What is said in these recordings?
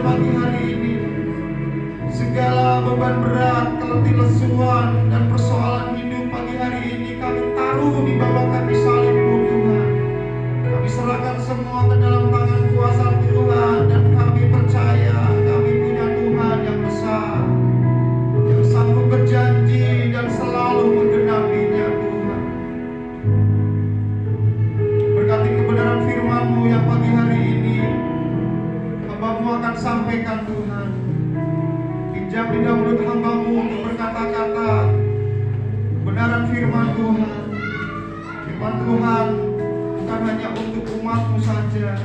pagi hari ini segala beban berat, keletih lesuan, dan persoalan hidup pagi hari ini kami taruh di bawah kaki salib-Mu Tuhan. Kami serahkan semua ke dalam tangan kuasa Tuhan, dan kami percaya kami punya Tuhan yang besar, yang sanggup berjanji dan selalu menggenapinya Tuhan. Berkati kebenaran firman-Mu yang pagi hari ini hamba-Mu akan sampaikan Tuhan. Pinjam lidah mulut hamba-Mu untuk berkata-kata kebenaran firman Tuhan. Firman Tuhan bukan hanya untuk umat-Mu saja,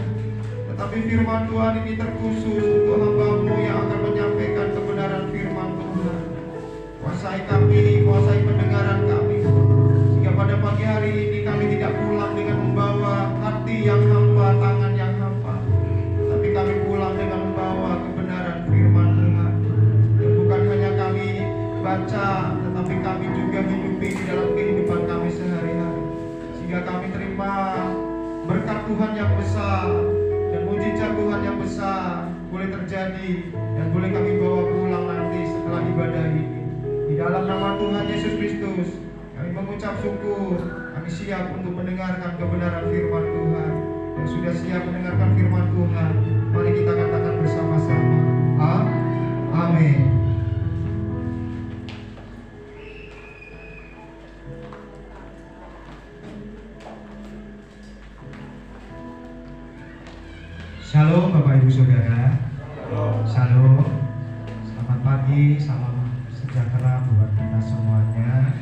tetapi firman Tuhan ini terkhusus untuk hamba-Mu yang akan menyampaikan kebenaran firman Tuhan. Kuasai kami, kuasai pendengaran kami, sehingga pada pagi hari ini kami tidak pulang dengan membawa hati yang hampa, tangan yang hampa, tapi kami pulang dengan membawa kebenaran firman Tuhan yang bukan hanya kami baca, tetapi kami juga hidupi di dalam kehidupan kami sehari-hari, sehingga kami terima berkat Tuhan yang besar dan mujizat Tuhan yang besar boleh terjadi dan boleh kami bawa pulang nanti setelah ibadah ini. Di dalam nama Tuhan Yesus Kristus kami mengucap syukur. Kami siap untuk mendengarkan kebenaran firman Tuhan. Yang sudah siap mendengarkan firman Tuhan, mari kita katakan bersama-sama, amin. Shalom Bapak Ibu Saudara. Shalom. Selamat pagi, salam sejahtera buat kita semuanya.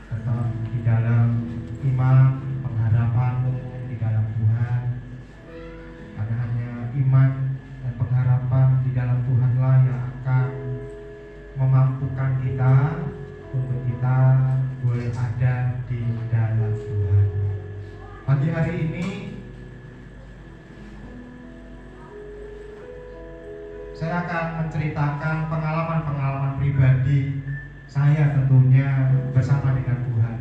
Tetap di dalam iman, pengharapanmu di dalam Tuhan. Karena hanya iman dan pengharapan di dalam Tuhanlah yang akan memampukan kita untuk kita boleh ada di dalam Tuhan. Pagi hari ini saya akan menceritakan pengalaman-pengalaman pribadi saya tentunya bersama dengan Tuhan.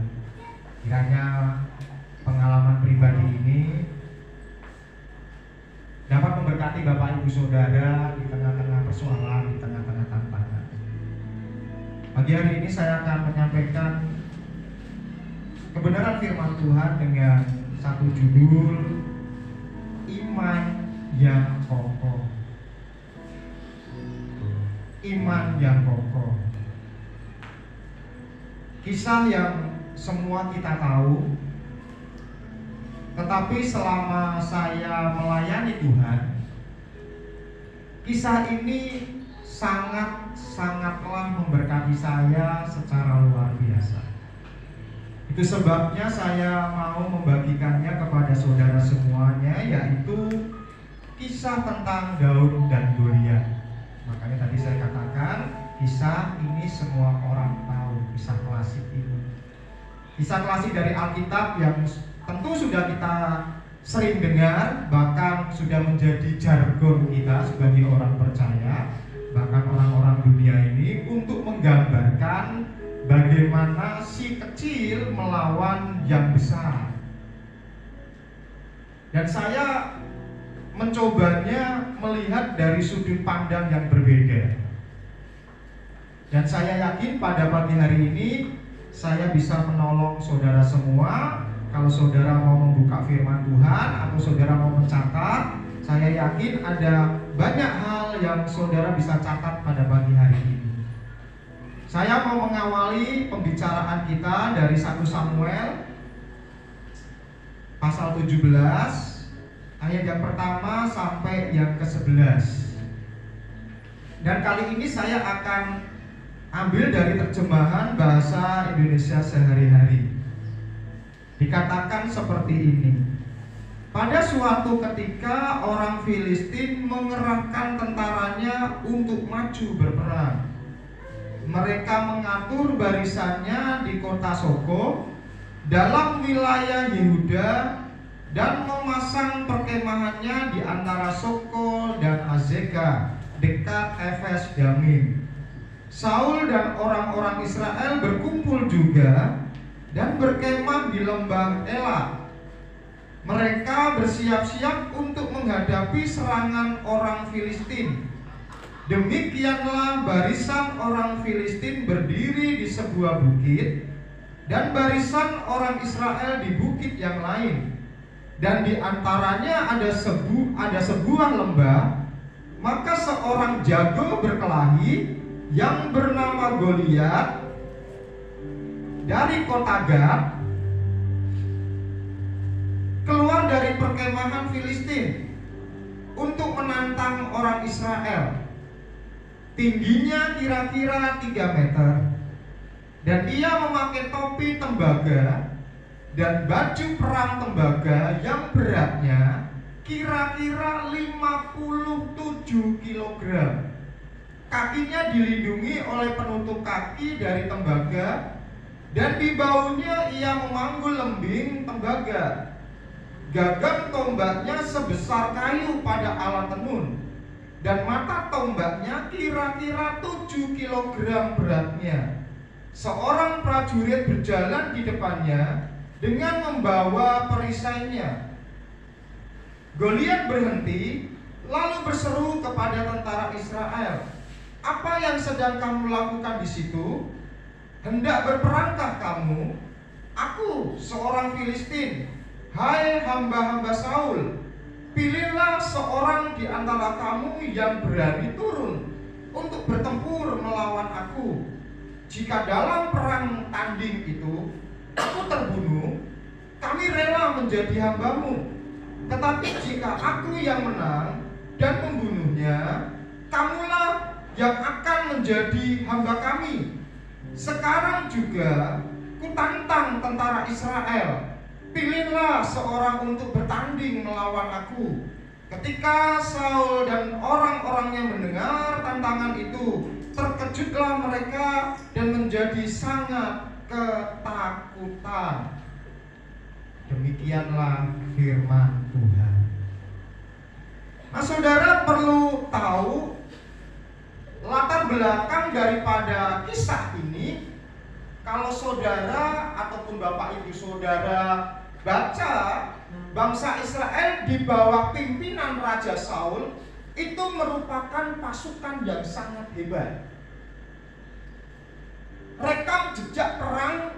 Kiranya pengalaman pribadi ini dapat memberkati Bapak Ibu Saudara di tengah-tengah persoalan, di tengah-tengah tantangan. Pagi hari ini saya akan menyampaikan kebenaran firman Tuhan dengan satu judul, Iman yang Kokoh. Iman yang kokoh. Kisah yang semua kita tahu, tetapi selama saya melayani Tuhan, kisah ini sangatlah memberkati saya secara luar biasa. Itu sebabnya saya mau membagikannya kepada saudara semuanya, yaitu kisah tentang Daud dan Goliat. Makanya tadi saya katakan kisah ini semua orang tahu, kisah klasik ini. Kisah klasik dari Alkitab yang tentu sudah kita sering dengar, bahkan sudah menjadi jargon kita sebagai orang percaya, bahkan orang-orang dunia ini, untuk menggambarkan bagaimana si kecil melawan yang besar. Dan saya mencobanya melihat dari sudut pandang yang berbeda. Dan saya yakin pada pagi hari ini saya bisa menolong saudara semua. Kalau saudara mau membuka firman Tuhan atau saudara mau mencatat, saya yakin ada banyak hal yang saudara bisa catat pada pagi hari ini. Saya mau mengawali pembicaraan kita dari 1 Samuel pasal 17 ayat yang pertama sampai yang ke-11. Dan kali ini saya akan ambil dari terjemahan bahasa Indonesia sehari-hari. Dikatakan seperti ini. Pada suatu ketika orang Filistin mengerahkan tentaranya untuk maju berperang. Mereka mengatur barisannya di kota Soko dalam wilayah Yehuda dan memasang perkemahannya di antara Soko dan Azeka dekat Efes Damim. Saul dan orang-orang Israel berkumpul juga dan berkemah di lembah Elah. Mereka bersiap-siap untuk menghadapi serangan orang Filistin. Demikianlah barisan orang Filistin berdiri di sebuah bukit, dan barisan orang Israel di bukit yang lain. Dan di antaranya ada sebuah lembah. Maka seorang jago berkelahi yang bernama Goliat dari kota Gad keluar dari perkemahan Filistin untuk menantang orang Israel. Tingginya kira-kira 3 meter, dan ia memakai topi tembaga dan baju perang tembaga yang beratnya kira-kira 57 kilogram. Kakinya dilindungi oleh penutup kaki dari tembaga, dan di baunya ia memanggul lembing tembaga. Gagang tombaknya sebesar kayu pada alat tenun, dan mata tombaknya kira-kira 7 kilogram beratnya. Seorang prajurit berjalan di depannya dengan membawa perisainya. Goliat berhenti lalu berseru kepada tentara Israel, "Apa yang sedang kamu lakukan di situ? Hendak berperangkah kamu? Aku seorang Filistin. Hai hamba-hamba Saul, pilihlah seorang di antara kamu yang berani turun untuk bertempur melawan aku. Jika dalam perang tanding itu aku terbunuh, kami rela menjadi hambamu. Tetapi jika aku yang menang dan membunuhnya, kamulah yang akan menjadi hamba kami. Sekarang juga kutantang tentara Israel. Pilihlah seorang untuk bertanding melawan aku." Ketika Saul dan orang-orangnya mendengar tantangan itu, terkejutlah mereka dan menjadi sangat ketakutan. Demikianlah firman Tuhan. Nah, saudara perlu tahu latar belakang daripada kisah ini. Kalau saudara ataupun bapak ibu saudara baca, bangsa Israel di bawah pimpinan Raja Saul itu merupakan pasukan yang sangat hebat. Rekam jejak perang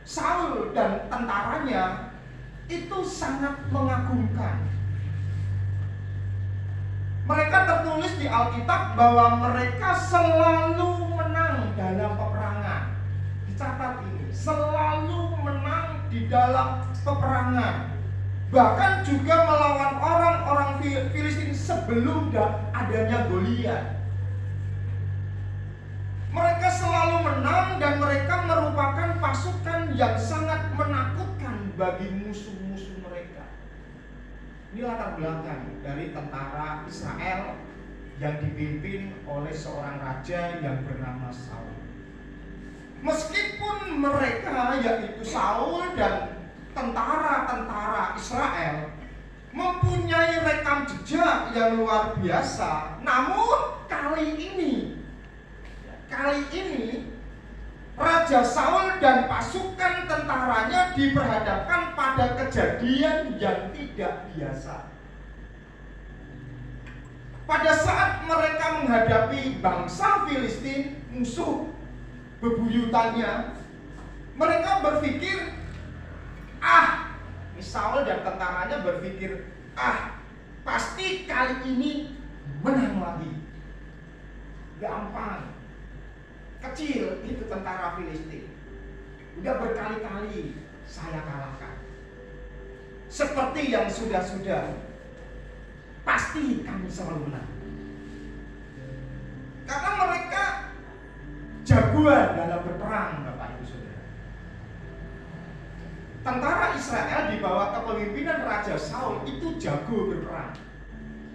Saul dan tentaranya itu sangat mengagumkan. Mereka tertulis di Alkitab bahwa mereka selalu menang dalam peperangan. Dicatat ini, selalu menang di dalam peperangan. Bahkan juga melawan orang-orang Filistin sebelum adanya Goliat. Mereka selalu menang dan mereka merupakan pasukan yang sangat menakutkan bagi musuh-musuh mereka. Ini latar belakang dari tentara Israel yang dipimpin oleh seorang raja yang bernama Saul. Meskipun mereka, yaitu Saul dan tentara-tentara Israel, mempunyai rekam jejak yang luar biasa, namun kali ini Raja Saul dan pasukan tentaranya diperhadapkan pada kejadian yang tidak biasa. Pada saat mereka menghadapi bangsa Filistin, musuh bebuyutannya, mereka berpikir, Saul dan tentaranya berpikir, pasti kali ini menang lagi. Gampang. Kecil itu tentara Filistin. Udah berkali-kali saya kalahkan. Seperti yang sudah-sudah, pasti kami selalu menang. Karena mereka jagoan dalam berperang, Bapak Ibu Saudara. Tentara Israel di bawah kepemimpinan Raja Saul itu jago berperang.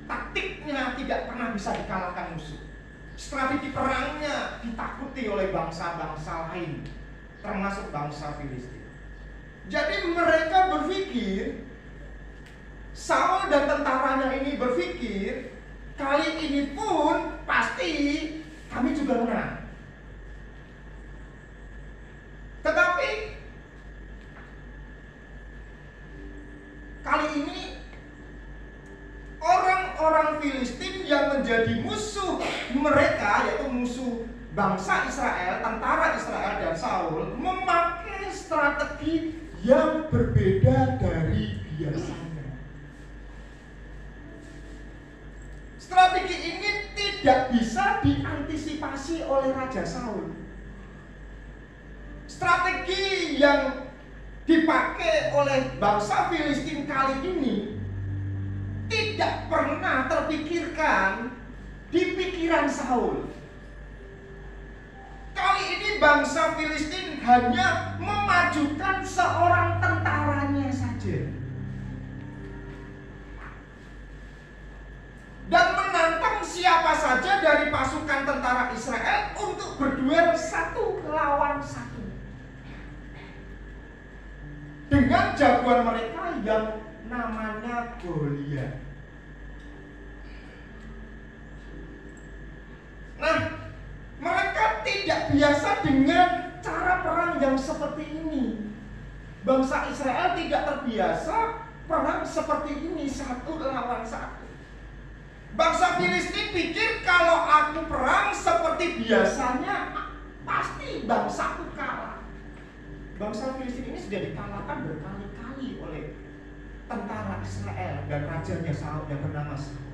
Taktiknya tidak pernah bisa dikalahkan musuh. Strategi perangnya ditakuti oleh bangsa-bangsa lain, termasuk bangsa Filistin. Jadi mereka berpikir, Saul dan tentaranya ini berpikir, kali ini pun pasti kami juga menang. Tetapi kali musuh mereka, yaitu musuh bangsa Israel, tentara Israel dan Saul, memakai strategi yang berbeda dari biasanya. Strategi ini tidak bisa diantisipasi oleh Raja Saul. Strategi yang dipakai oleh bangsa Filistin kali ini tidak pernah terpikirkan di pikiran Saul. Kali ini bangsa Filistin hanya memajukan seorang tentaranya saja dan menantang siapa saja dari pasukan tentara Israel untuk berduel 1 lawan 1 dengan jagoan mereka yang namanya Goliat. Nah, mereka tidak biasa dengan cara perang yang seperti ini. Bangsa Israel tidak terbiasa perang seperti ini 1 lawan 1. Bangsa Filistin pikir kalau aku perang seperti biasanya pasti bangsaku kalah. Bangsa Filistin ini sudah dikalahkan berkali-kali oleh tentara Israel dan rajanya Saul yang bernama Saul.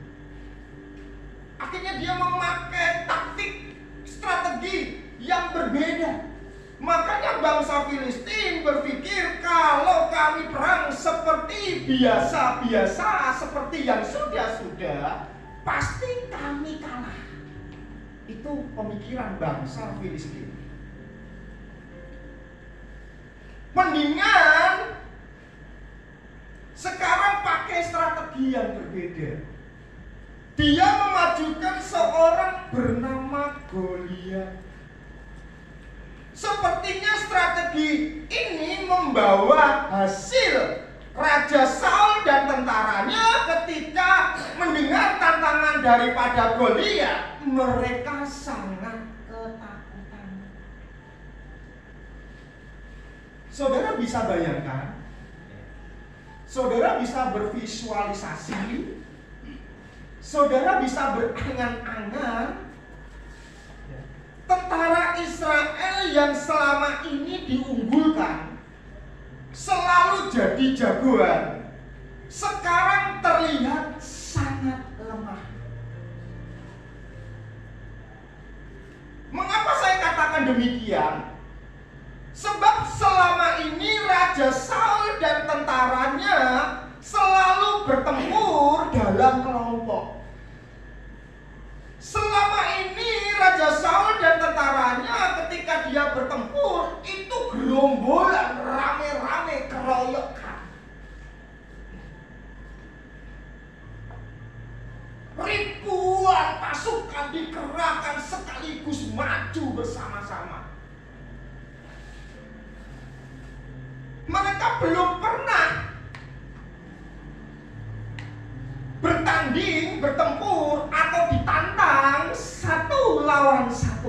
Akhirnya dia memakai taktik strategi yang berbeda. Makanya bangsa Filistin berpikir kalau kami perang seperti biasa-biasa, seperti yang sudah-sudah, pasti kami kalah. Itu pemikiran bangsa Filistin. Mendingan sekarang pakai strategi yang berbeda. Dia memajukan seorang bernama Goliat. Sepertinya strategi ini membawa hasil. Raja Saul dan tentaranya ketika mendengar tantangan daripada Goliat, mereka sangat ketakutan. Saudara bisa bayangkan, saudara bisa bervisualisasi, saudara bisa berangan-angan tentara Israel yang selama ini diunggulkan, selalu jadi jagoan, sekarang terlihat sangat lemah. Mengapa saya katakan demikian? Sebab selama ini Raja Saul dan tentaranya selalu bertempur dalam kelompok. Selama ini Raja Saul dan tentaranya ketika dia bertempur itu gerombolan, rame-rame, keroyokan. Ribuan pasukan dikerahkan sekaligus maju bersama-sama. Mereka belum pernah bertanding, bertempur, atau ditantang 1 lawan 1.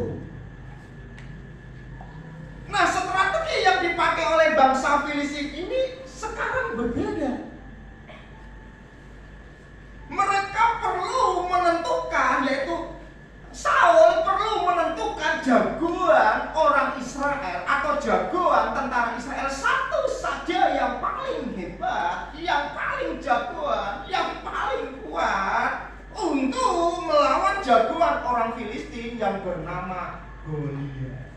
Nah, strategi yang dipakai oleh bangsa Filistin ini sekarang berbeda. Mereka perlu menentukan, yaitu Saul perlu menentukan jagoan orang Israel atau jagoan tentara Israel satu saja yang paling hebat, yang paling jagoan, yang paling kuat untuk melawan jagoan orang Filistin yang bernama Goliat.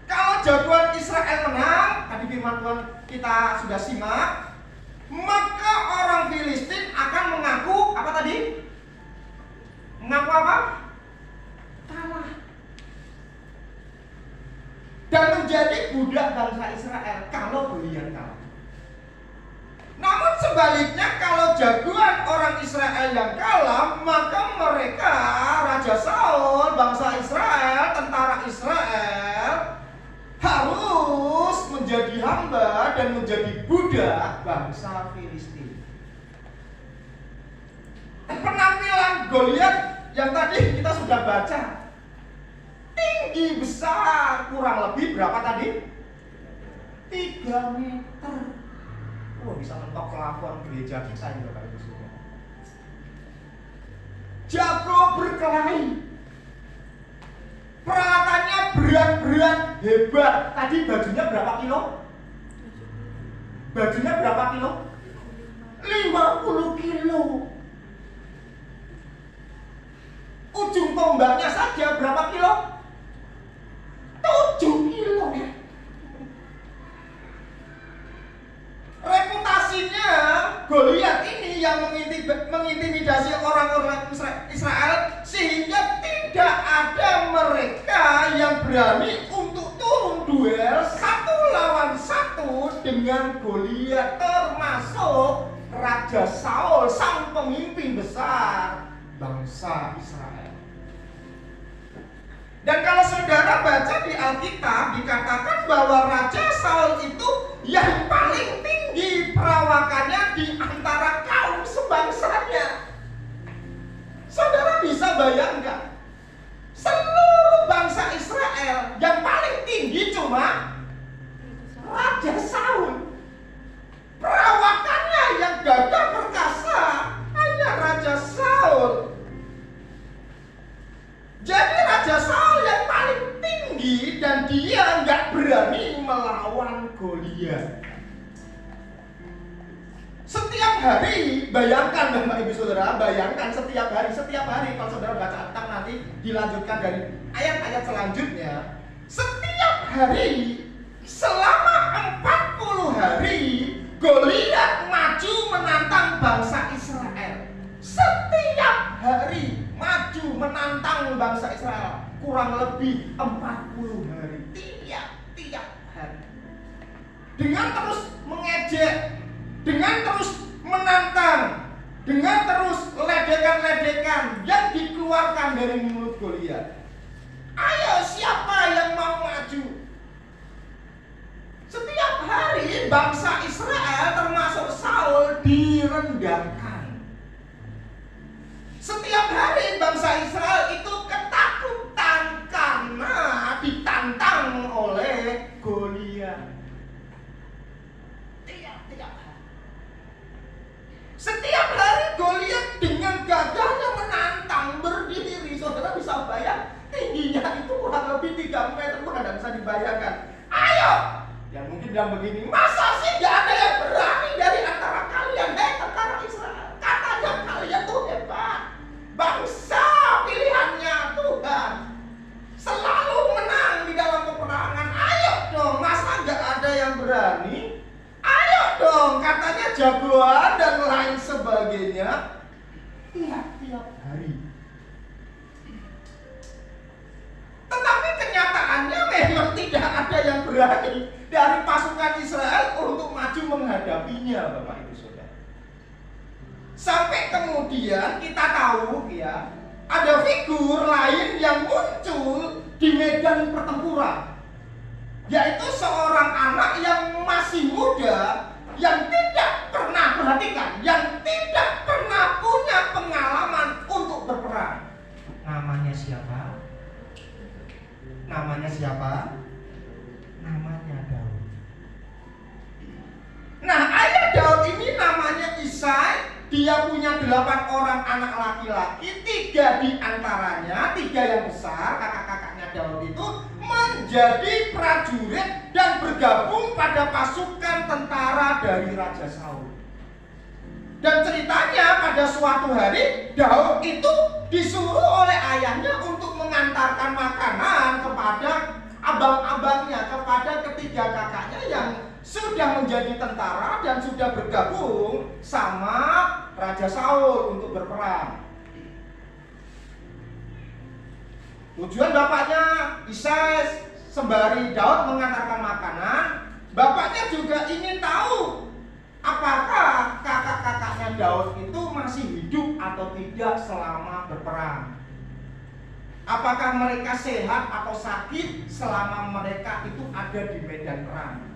Kalau jagoan Israel menang, tadi firman Tuhan kita sudah simak, maka orang Filistin akan mengaku apa tadi? Mengaku apa? Kalah. Dan menjadi budak bangsa Israel kalau Goliat kalah. Namun sebaliknya kalau jagoan orang Israel yang kalah, maka mereka, Raja Saul, bangsa Israel, tentara Israel, harus menjadi hamba dan menjadi budak bangsa Filistin. Penampilan Goliat yang tadi kita sudah baca, tinggi besar, kurang lebih berapa tadi? 3 meter. Oh, bisa mentok plafon gereja kita juga kalau sudah. jago berkelahi. Peralatannya berat-berat, hebat. Tadi bajunya berapa kilo? Bajunya berapa kilo? 50 kilo. Ujung tombaknya saja berapa kilo? 7 kilo. Reputasinya Goliat ini yang mengintimidasi orang-orang Israel, sehingga tidak ada mereka yang berani untuk turun duel 1 lawan 1 dengan Goliat, termasuk Raja Saul, sang pemimpin besar bangsa Israel. Dan kalau saudara baca di Alkitab, dikatakan bahwa Raja Saul itu yang paling tinggi perawakannya di antara kaum sebangsanya. Saudara bisa bayangkan, seluruh bangsa Israel yang paling tinggi cuma Raja Saul. Perawakannya yang gagah perkasa hanya Raja Saul. Jadi Raja Saul yang paling tinggi dan dia nggak berani melawan Goliat. Setiap hari, bayangkan Bapak Ibu Saudara, bayangkan setiap hari kalau saudara baca Alkitab nanti dilanjutkan dari ayat-ayat selanjutnya. Setiap hari selama 40 hari Goliat maju menantang bangsa Israel. Setiap hari maju menantang bangsa Israel, kurang lebih 40 hari, tiap hari. Dengan terus mengejek, dengan terus menantang, dengan terus ledekan-ledekan yang dikeluarkan dari mulut Goliat. Ayo, siapa yang mau maju? Setiap hari bangsa Israel termasuk Saul direndahkan. Setiap hari bangsa Israel itu ketakutan karena ditantang oleh Goliat. Tiap hari. Setiap hari Goliat dengan gagahnya menantang, berdiri. Saudara bisa bayang, tingginya itu kurang lebih 3 meter, Anda bisa dibayangkan. Ayo! Yang mungkin bilang begini, masa sih gak ada yang berani dari antara kalian? Tentara Israel, katanya kalian tuh hebat, bangsa pilihannya Tuhan, selalu menang di dalam peperangan. Ayo dong, masa gak ada yang berani? Ayo dong, katanya jagoan dan lain sebagainya. Tiap hari. Tetapi kenyataannya memang tidak ada yang berani dari pasukan Israel untuk maju menghadapinya, Bapak Ibu Saudara. Sampai kemudian kita tahu ya, ada figur lain yang muncul di medan pertempuran, yaitu seorang anak yang masih muda, yang tidak pernah, perhatikan, yang tidak pernah punya pengalaman untuk berperang. Namanya siapa? Namanya siapa? Namanya Daud. Nah, ayah Daud ini namanya Isai. Dia punya 8 orang anak laki-laki, 3 di antaranya, 3 yang besar, kakak-kakaknya Daud itu menjadi prajurit dan bergabung pada pasukan tentara dari Raja Saul. Dan ceritanya pada suatu hari Daud itu disuruh oleh ayahnya untuk mengantarkan makanan kepada abang-abangnya, kepada ketiga kakaknya yang sudah menjadi tentara dan sudah bergabung sama Raja Saul untuk berperang. Tujuan bapaknya Isai sembari Daud mengantarkan makanan, bapaknya juga ingin tahu apakah kakak-kakaknya Daud itu masih hidup atau tidak selama berperang. Apakah mereka sehat atau sakit selama mereka itu ada di medan perang.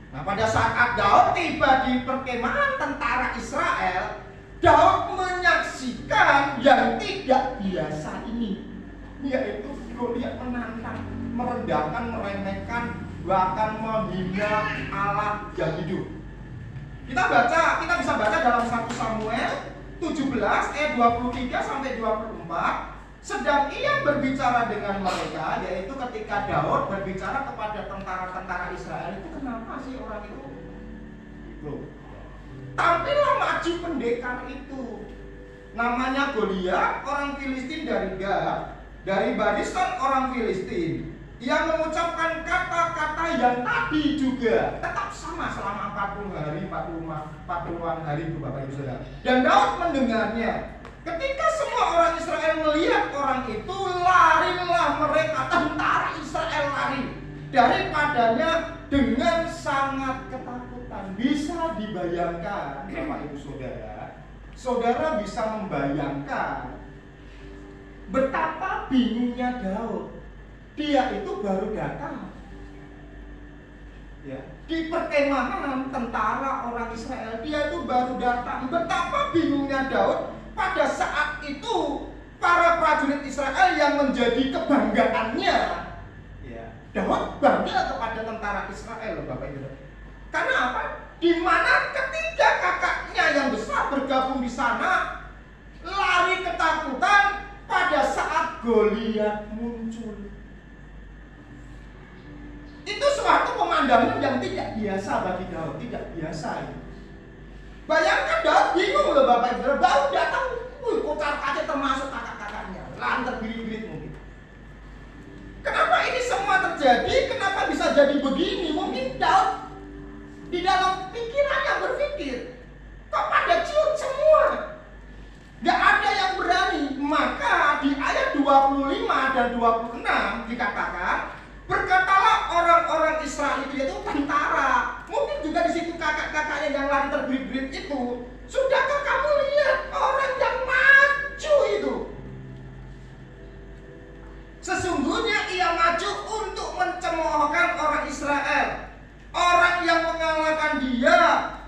Nah, pada saat Daud tiba di perkemahan tentara Israel, Daud menyaksikan yang tidak biasa ini, yaitu Goliat menantang, merendahkan, meremehkan, bahkan menghina Allah yang hidup. Kita bisa baca dalam 1 Samuel 17 ayat 23 sampai 24, sedang ia berbicara dengan mereka, yaitu ketika Daud berbicara kepada tentara-tentara Israel itu, kenapa sih orang itu loh, tampillah maju pendekar itu, namanya Goliat, orang Filistin dari Gat, dari barisan orang Filistin, yang mengucapkan kata-kata yang tadi juga tetap sama selama 40 hari, 40-an hari itu Bapak Ibu Saudara. Dan Daud mendengarnya. Ketika semua orang Israel melihat orang itu, larilah mereka, tentara Israel lari daripadanya dengan sangat ketakutan. Bisa dibayangkan Bapak Ibu Saudara, saudara bisa membayangkan betapa bingungnya Daud. Dia itu baru datang ya, di perkemahan tentara orang Israel. Dia itu baru datang. Betapa bingungnya Daud pada saat itu. Para prajurit Israel yang menjadi kebanggaannya ya, Daud bangga kepada tentara Israel, Bapak Ibu. Karena apa? Di mana ketiga kakaknya yang besar bergabung di sana lari ketakutan pada saat Goliat muncul. Itu suatu pemandangan yang tidak biasa bagi Daud, tidak biasa itu. Bayangkan Daud bingung loh Bapak Ibu, baru datang, kocar-kacir termasuk kakak-kakaknya, lahan terbirit-birit mungkin. Kenapa ini semua terjadi? Kenapa bisa jadi begini? Mungkin Daud di dalam pikirannya berpikir, kok pada ciut semua? Gak ada yang berani. Maka di ayat 25 dan 26 dikatakan, berkatalah orang-orang Israel itu tentara. Mungkin juga di situ kakak-kakaknya yang lari terbirit-birit itu. Sudahkah kamu lihat orang yang maju itu? Sesungguhnya ia maju untuk mencemoohkan orang Israel. Orang yang mengalahkan dia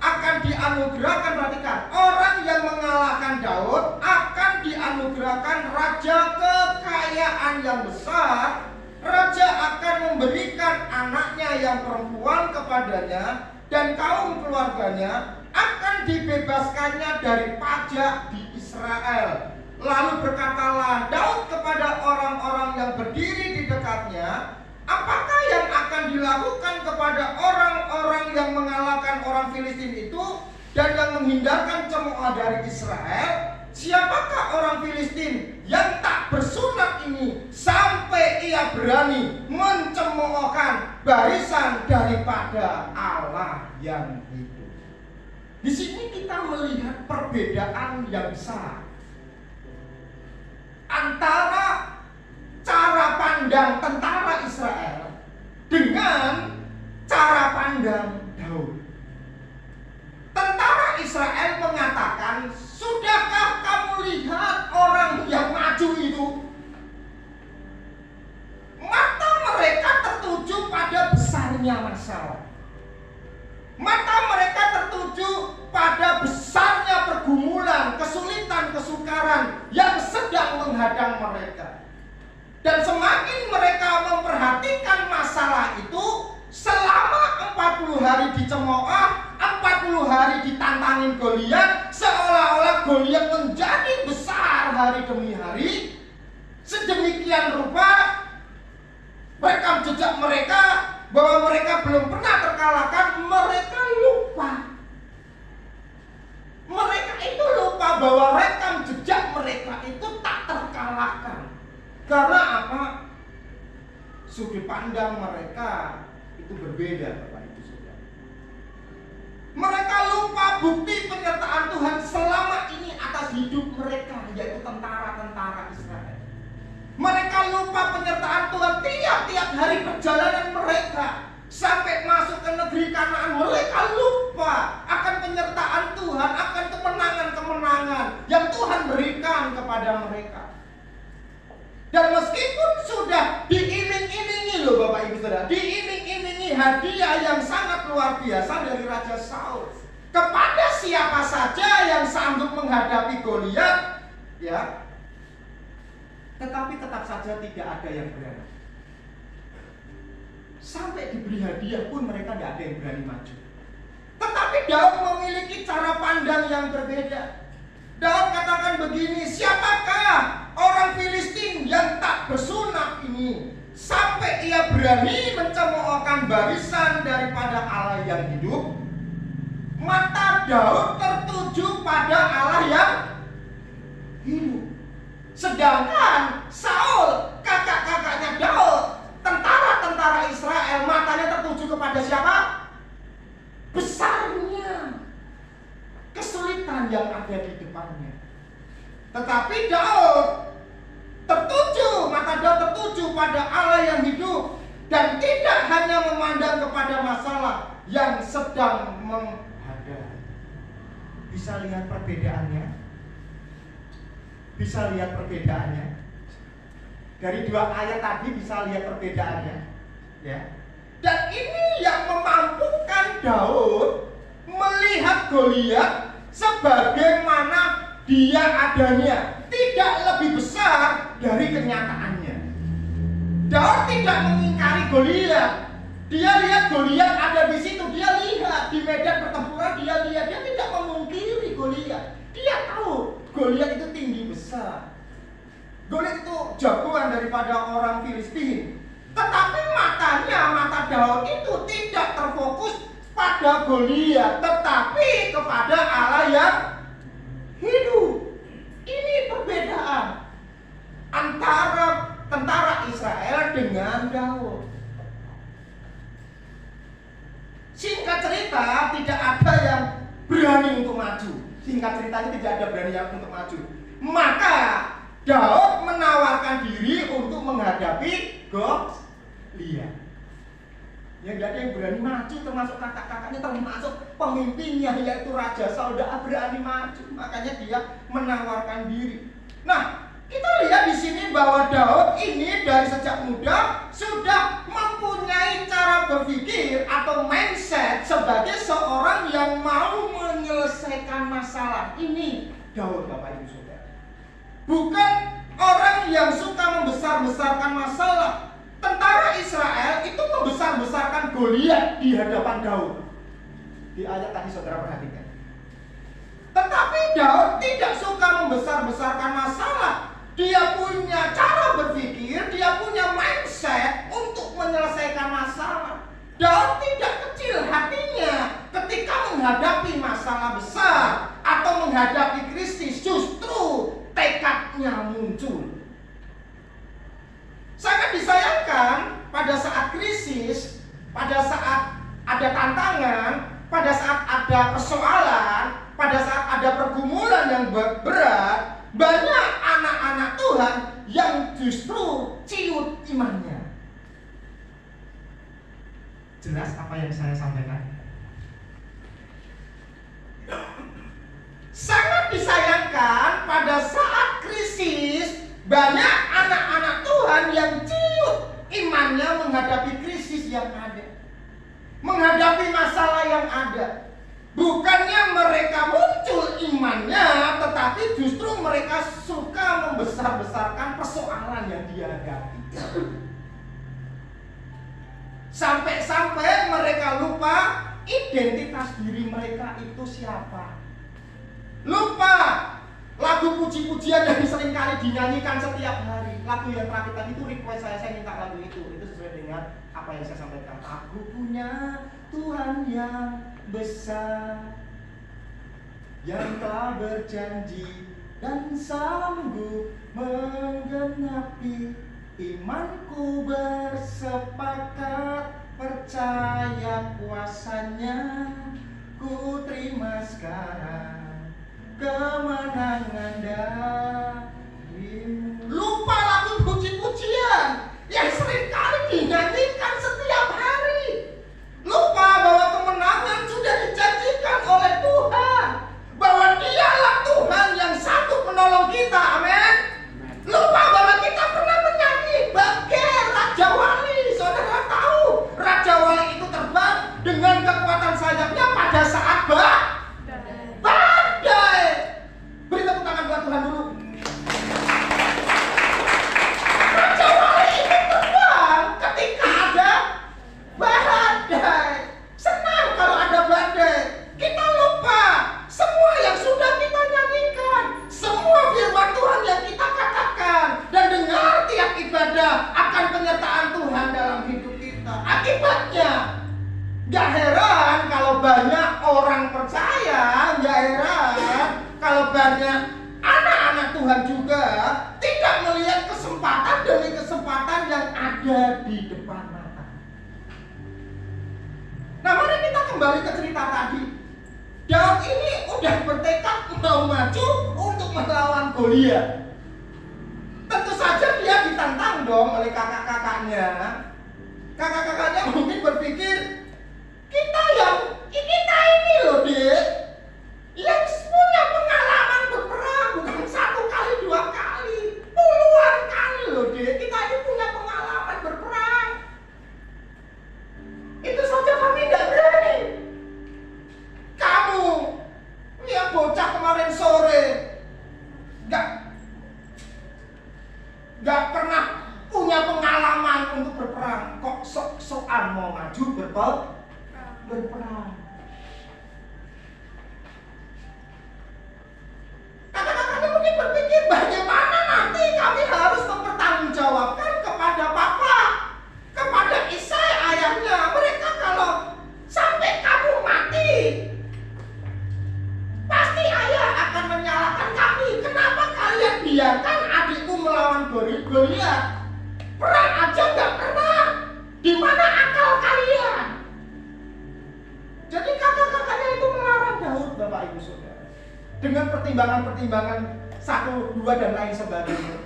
akan dianugerahkan, perhatikan, orang yang mengalahkan Daud akan dianugerahkan raja kekayaan yang besar. Raja akan memberikan anaknya yang perempuan kepadanya, dan kaum keluarganya akan dibebaskannya dari pajak di Israel. Lalu berkatalah Daud kepada orang-orang yang berdiri di dekatnya, apakah yang akan dilakukan kepada orang-orang yang mengalahkan orang Filistin itu dan yang menghindarkan cemooh dari Israel? Siapakah orang Filistin yang tak bersunat ini sampai ia berani mencemoohkan barisan daripada Allah yang hidup? Di sini kita melihat perbedaan yang besar antara cara pandang tentara Israel dengan cara pandang Daud. Tentara Israel mengatakan, sudahkah kamu lihat orang yang maju itu? Mata mereka tertuju pada besarnya masalah. Mata mereka tertuju pada besarnya pergumulan, kesulitan, kesukaran yang sedang menghadang mereka. Dan semakin mereka memperhatikan masalah itu, selama 40 hari dicemooh, 40 hari ditantangin Goliat, seolah-olah Goliat menjadi besar hari demi hari. Sedemikian rupa rekam jejak mereka bahwa mereka belum pernah terkalahkan. Mereka lupa. Mereka itu lupa bahwa rekam jejak mereka itu tak terkalahkan. Karena apa? Sudut pandang mereka itu berbeda, Bapak Ibu Saudara. Mereka lupa bukti penyertaan Tuhan selama ini atas hidup mereka, yaitu tentara-tentara Israel. Mereka lupa penyertaan Tuhan tiap-tiap hari perjalanan mereka sampai masuk ke negeri Kanaan. Mereka lupa akan penyertaan Tuhan, akan kemenangan-kemenangan yang Tuhan berikan kepada mereka. Dan meskipun sudah diiming-imingi loh Bapak Ibu Saudara, diiming-imingi hadiah yang sangat luar biasa dari Raja Saul kepada siapa saja yang sanggup menghadapi Goliat, ya, tetapi tetap saja tidak ada yang berani. Sampai diberi hadiah pun mereka tidak ada yang berani maju. Tetapi Daud memiliki cara pandang yang berbeda. Daud katakan begini, siapakah orang Filistin yang tak bersunat ini sampai ia berani mencemoohkan barisan daripada Allah yang hidup? Mata Daud tertuju pada Allah yang hidup. Sedangkan Saul, kakak-kakaknya Daud, tentara-tentara Israel, matanya tertuju kepada siapa? Besarnya kesulitan yang ada di depannya. Tetapi Daud mata Daud tertuju pada Allah yang hidup, dan tidak hanya memandang kepada masalah yang sedang menghadapi. Bisa lihat perbedaannya? Bisa lihat perbedaannya? Dari dua ayat tadi bisa lihat perbedaannya, ya. Dan ini yang memampukan Daud melihat Goliat sebagaimana dia adanya, tidak lebih besar dari kenyataannya. Daud tidak mengingkari Goliat. Dia lihat Goliat ada di situ, dia lihat di medan pertempuran, dia lihat, dia tidak memungkiri Goliat. Dia tahu Goliat itu tinggi besar. Goliat itu jagoan daripada orang Filistin. Tetapi mata Daud itu tidak terfokus pada Goliat, tetapi kepada Allah yang hidup. Ini perbedaan antara tentara Israel dengan Daud. Singkat cerita, tidak ada yang berani untuk maju. Singkat ceritanya tidak ada berani yang untuk maju. Maka Daud menawarkan diri untuk menghadapi Goliat. Ya nggak ada yang berani maju, termasuk kakak-kakaknya, termasuk pemimpinnya yaitu Raja Saul tidak berani maju. Makanya dia menawarkan diri. Nah, kita lihat di sini bahwa Daud ini dari sejak muda sudah mempunyai cara berpikir atau mindset sebagai seorang yang mau menyelesaikan masalah. Ini Daud, Bapak Ibu Saudara. Bukan orang yang suka membesar-besarkan masalah. Tentara Israel itu membesar-besarkan Goliat di hadapan Daud. Di ayat tadi saudara perhatikan. Tetapi Daud tidak suka membesar-besarkan masalah. Dia punya cara berpikir, dia punya mindset untuk menyelesaikan masalah. Daud tidak kecil hatinya ketika menghadapi masalah besar atau menghadapi krisis, justru tekadnya muncul. Sangat disayangkan pada saat krisis, pada saat ada tantangan, pada saat ada persoalan, pada saat ada pergumulan yang berat, banyak anak-anak Tuhan yang justru ciut imannya. Jelas apa yang saya sampaikan? Sangat disayangkan pada saat krisis, banyak anak-anak Tuhan yang ciut imannya menghadapi krisis yang ada, menghadapi masalah yang ada. Bukannya mereka muncul imannya, tetapi justru mereka suka membesar-besarkan persoalan yang dihadapi. Sampai-sampai mereka lupa identitas diri mereka itu siapa. Lupa lagu puji-pujian yang sering kali dinyanyikan setiap hari. Lagu yang terakhir tadi itu request saya minta lagu itu sesuai dengan apa yang saya sampaikan. Aku punya Tuhan yang besar, yang telah berjanji dan sanggup menggenapi. Imanku bersepakat percaya kuasanya, ku terima sekarang kemenangan darimu. Lupa lagu puji-pujian yang sering kali dinyanyikan setiap hari. Lupa bahwa kemenangan sudah dijanjikan oleh Tuhan, bahwa dialah Tuhan yang sanggup menolong kita. Amin. Lupa bahwa kita pernah menyanyi bagai Raja Wali. Saudara tahu Raja Wali itu terbang dengan kekuatan sayapnya pada saat badai. Beri tepuk tangan buat Tuhan dulu. kembali ke cerita tadi. Daud ini udah bertekad mau maju untuk melawan Goliat. Tentu saja dia ditantang dong oleh kakak-kakaknya. Kakak-kakaknya mungkin berpikir, kita ini loh dek, yang punya pengalaman berperang bukan 1 kali 2 kali, puluhan kali loh dek. Kita ini punya pengalaman berperang. Itu saja kami tidak berani. Kamu lihat bocah kemarin sore, gak pernah punya pengalaman untuk berperang, kok sok-sokan mau maju berperang. Kakak-kakaknya mungkin berpikir, bagaimana nanti kami harus mempertanggungjawabkan kepada papa, kepada Isai ayahnya. Mereka kalau sampai kamu mati, pasti ayah akan menyalahkan kami. Kenapa kalian biarkan adikku melawan Goliat? Perang aja nggak pernah. Di mana akal kalian? Jadi kakak-kakaknya itu melarang Daud, Bapak Ibu Saudara, dengan pertimbangan-pertimbangan 1, 2 dan lain sebagainya.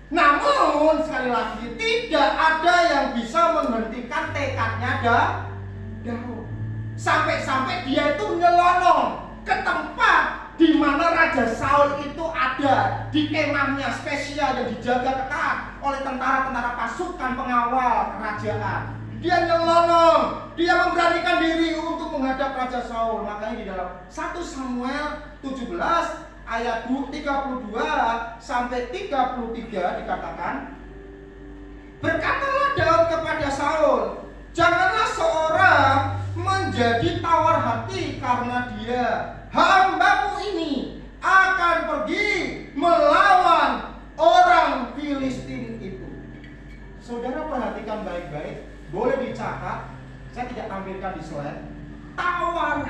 Namun sekali lagi tidak ada yang bisa menghentikan tekadnya Daud. Sampai-sampai dia itu nyelonong ke tempat di mana Raja Saul itu ada, di kemahnya spesial yang dijaga ketat oleh tentara-tentara pasukan pengawal kerajaan. Dia nyelonong, dia memberanikan diri untuk menghadap Raja Saul. Makanya di dalam 1 Samuel 17 ayat 32 sampai 33 dikatakan, berkatalah Daud kepada Saul, janganlah seorang menjadi tawar hati karena dia, hambamu ini akan pergi melawan orang Filistin itu. Saudara perhatikan baik-baik, boleh dicatat, saya tidak tampilkan di slide. Tawar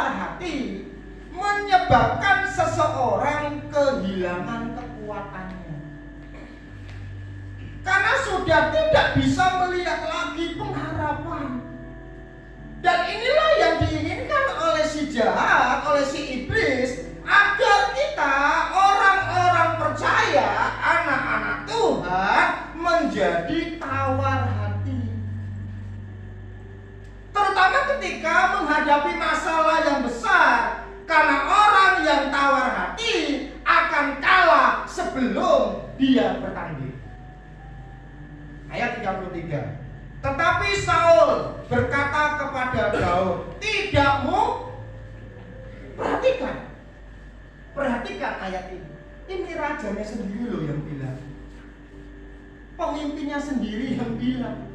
hati menyebabkan seseorang kehilangan kekuatannya, karena sudah tidak bisa melihat lagi pengharapan. Dan inilah yang diinginkan oleh si jahat, oleh si iblis, agar kita orang-orang percaya, anak-anak Tuhan, menjadi tawar hati. Terutama ketika menghadapi masalah yang besar, karena orang yang tawar hati akan kalah sebelum dia bertanding. Ayat 33. Tetapi Saul berkata kepada Daud, tidakmu. Perhatikan ayat ini. Ini rajanya sendiri loh yang bilang, pemimpinnya sendiri yang bilang,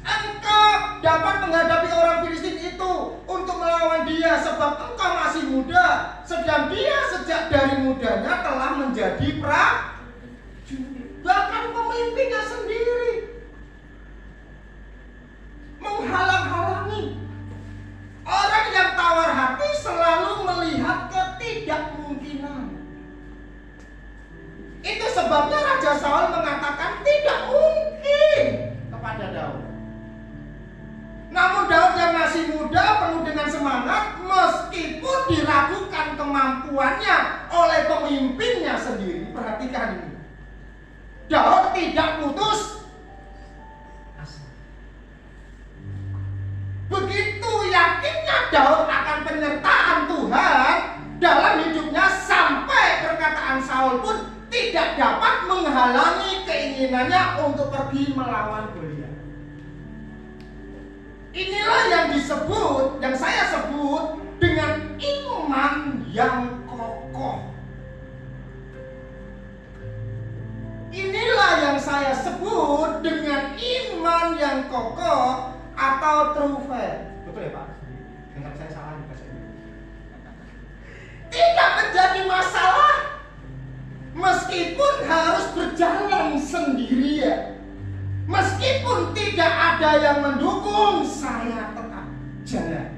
engkau dapat menghadapi orang Filistin itu untuk melawan dia sebab engkau masih muda, sedang dia sejak dari mudanya telah menjadi prajurit. Bahkan pemimpinnya sendiri menghalang-halangi. Orang yang tawar hati selalu melihat ketidakmungkinan. Itu sebabnya Raja Saul mengatakan tidak mungkin kepada Daud. Namun Daud yang masih muda, penuh dengan semangat, meskipun diragukan kemampuannya oleh pemimpinnya sendiri. Perhatikan ini, Daud tidak putus asa. Begitu yakinnya Daud akan penyertaan Tuhan dalam hidupnya, sampai perkataan Saul pun tidak dapat menghalangi keinginannya untuk pergi melawan Goliat. Inilah yang disebut, yang saya sebut dengan iman yang kokoh. Inilah yang saya sebut dengan iman yang kokoh atau true faith. Betul ya Pak? Dengar saya salah nih bahasa ini. Tidak menjadi masalah meskipun harus berjalan sendirian. Meskipun tidak ada yang mendukung, saya tetap jalan.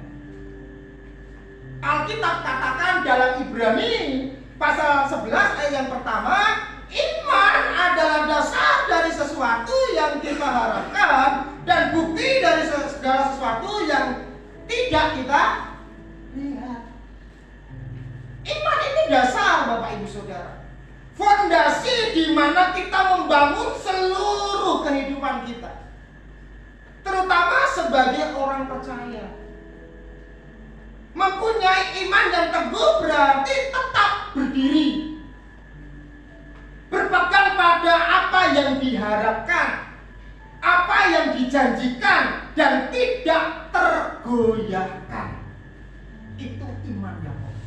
Alkitab katakan dalam Ibrani pasal 11 ayat yang pertama, iman adalah dasar dari sesuatu yang kita harapkan dan bukti dari segala sesuatu yang tidak kita lihat. Iman itu dasar, Bapak Ibu Saudara. Fondasi di mana kita membangun seluruh kehidupan kita. Terutama sebagai orang percaya. Mempunyai iman yang teguh berarti tetap berdiri. Berpegang pada apa yang diharapkan, apa yang dijanjikan, dan tidak tergoyahkan. Itu iman yang kokoh.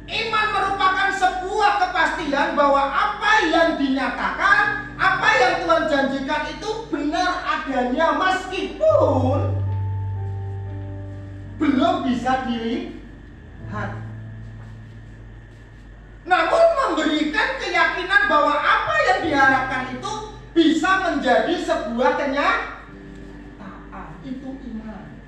Iman merupakan sebuah kepastian bahwa apa yang dinyatakan, apa yang Tuhan janjikan itu benar adanya meskipun belum bisa dilihat. Namun memberikan keyakinan bahwa apa yang diharapkan itu bisa menjadi sebuah kenyataan. Itu iman.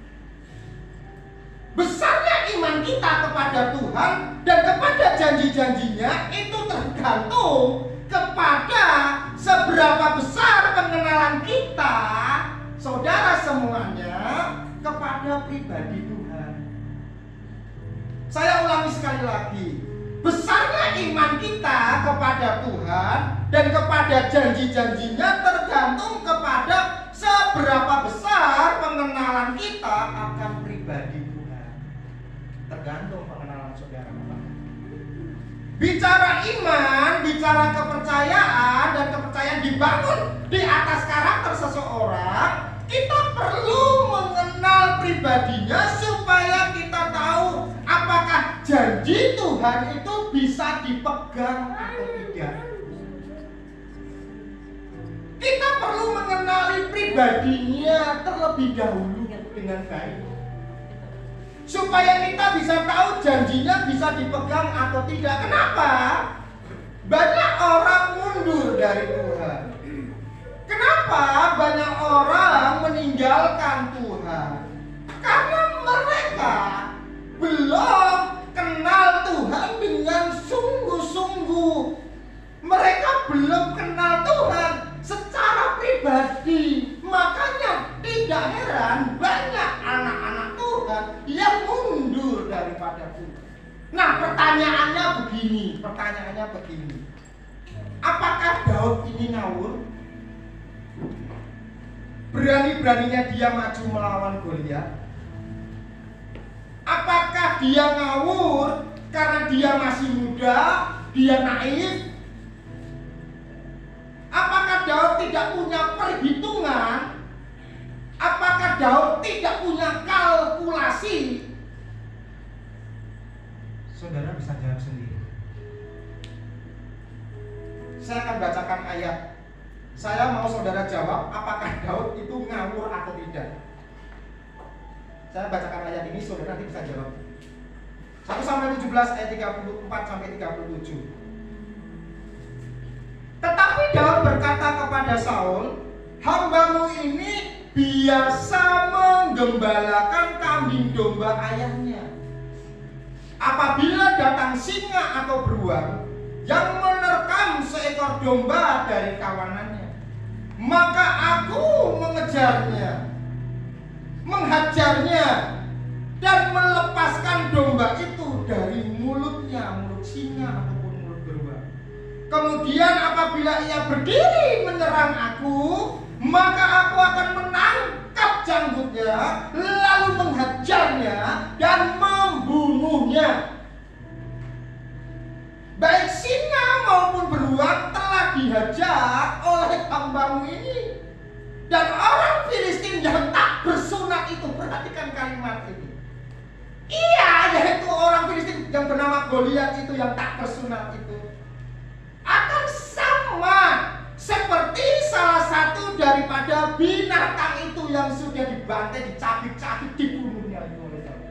Besarnya iman kita kepada Tuhan dan kepada janji-janjinya itu tergantung kepada seberapa besar pengenalan kita, saudara semuanya, kepada pribadi Tuhan. Saya ulangi sekali lagi. Besarnya iman kita kepada Tuhan dan kepada janji-janjinya tergantung kepada seberapa besar pengenalan kita akan pribadi Tuhan. Tergantung pengenalan saudara. Bicara iman, bicara kepercayaan, dan kepercayaan dibangun di atas karakter seseorang, kita perlu mengenal pribadinya supaya kita tahu apakah janji Tuhan itu bisa dipegang atau tidak. Kita perlu mengenali pribadinya terlebih dahulu dengan baik, supaya kita bisa tahu janjinya bisa dipegang atau tidak. Kenapa? Banyak orang mundur dari Tuhan. Kenapa banyak orang meninggalkan Tuhan? Karena mereka belum kenal Tuhan dengan sungguh-sungguh. Mereka belum kenal Tuhan secara pribadi. Makanya tidak heran banyak anak-anak Tuhan yang mundur daripada Tuhan. Nah, pertanyaannya begini. Apakah Daud ini ngawur? Berani-beraninya dia maju melawan Goliat? Apakah dia ngawur karena dia masih muda, dia naif? Apakah Daud tidak punya perhitungan? Apakah Daud tidak punya kalkulasi? Saudara bisa jawab sendiri. Saya akan bacakan ayat. Saya mau saudara jawab apakah Daud itu ngawur atau tidak. Saya bacakan ayat ini, saudara nanti bisa jawab. 1 Samuel 17 ayat 34 sampai 37. Tetapi Daud berkata kepada Saul, "Hambamu ini biasa menggembalakan kambing domba ayahnya. Apabila datang singa atau beruang yang menerkam seekor domba dari kawanannya, maka aku mengejarnya, menghajarnya, dan melepaskan domba itu dari mulutnya, mulut singa ataupun mulut beruang. Kemudian apabila ia berdiri menyerang aku, maka aku akan menangkap janggutnya, lalu menghajarnya dan membunuhnya. Baik singa maupun beruang telah dihajar oleh hambamu ini, dan orang Filistin yang tak bersunat itu," perhatikan kalimat ini. Iya, yaitu orang Filistin yang bernama Goliat itu, yang tak bersunat itu, akan sama seperti salah satu daripada binatang itu yang sudah dibantai, dicabik-cabik, dibunuhnya oleh Daud.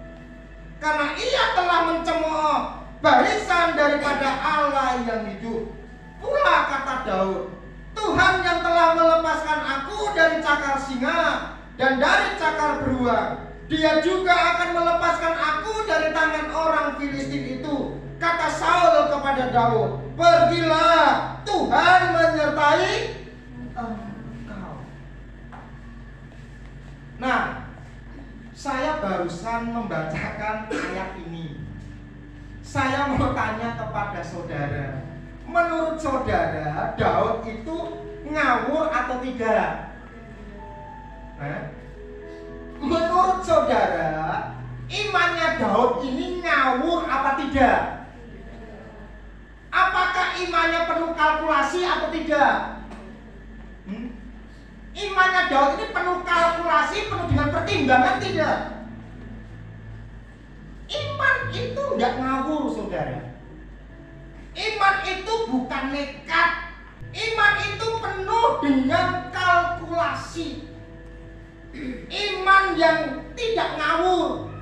Karena ia telah mencemooh barisan daripada Allah yang hidup. Pula kata Daud, "Tuhan yang telah melepaskan aku dari cakar singa dan dari cakar beruang, Dia juga akan melepaskan aku dari tangan orang Filistin itu." Kata Saul kepada Daud, "Pergilah, Tuhan menyertai engkau." Nah, saya barusan membacakan ayat ini. Saya mau tanya kepada saudara, menurut saudara Daud itu ngawur atau tidak? Menurut saudara, imannya Daud ini ngawur apa tidak? Apakah imannya penuh kalkulasi atau tidak? Imannya Daud ini penuh kalkulasi, penuh dengan pertimbangan tidak? Iman itu nggak ngawur, saudara. Iman itu bukan nekat. Iman itu penuh dengan kalkulasi. Iman yang tidak ngawur.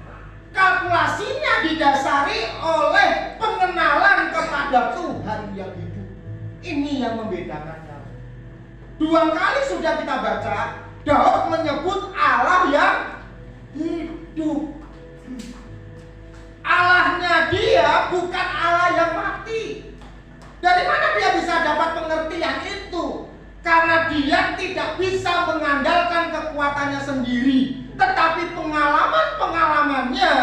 Kalkulasinya didasari oleh pengenalan kepada Tuhan yang hidup. Ini yang membedakan. 2 kali sudah kita baca, Daud menyebut Allah yang hidup. Allahnya dia bukan Allah yang mati. Dari mana dia bisa dapat pengertian itu? Karena dia tidak bisa mengandalkan kekuatannya sendiri, tetapi pengalaman-pengalamannya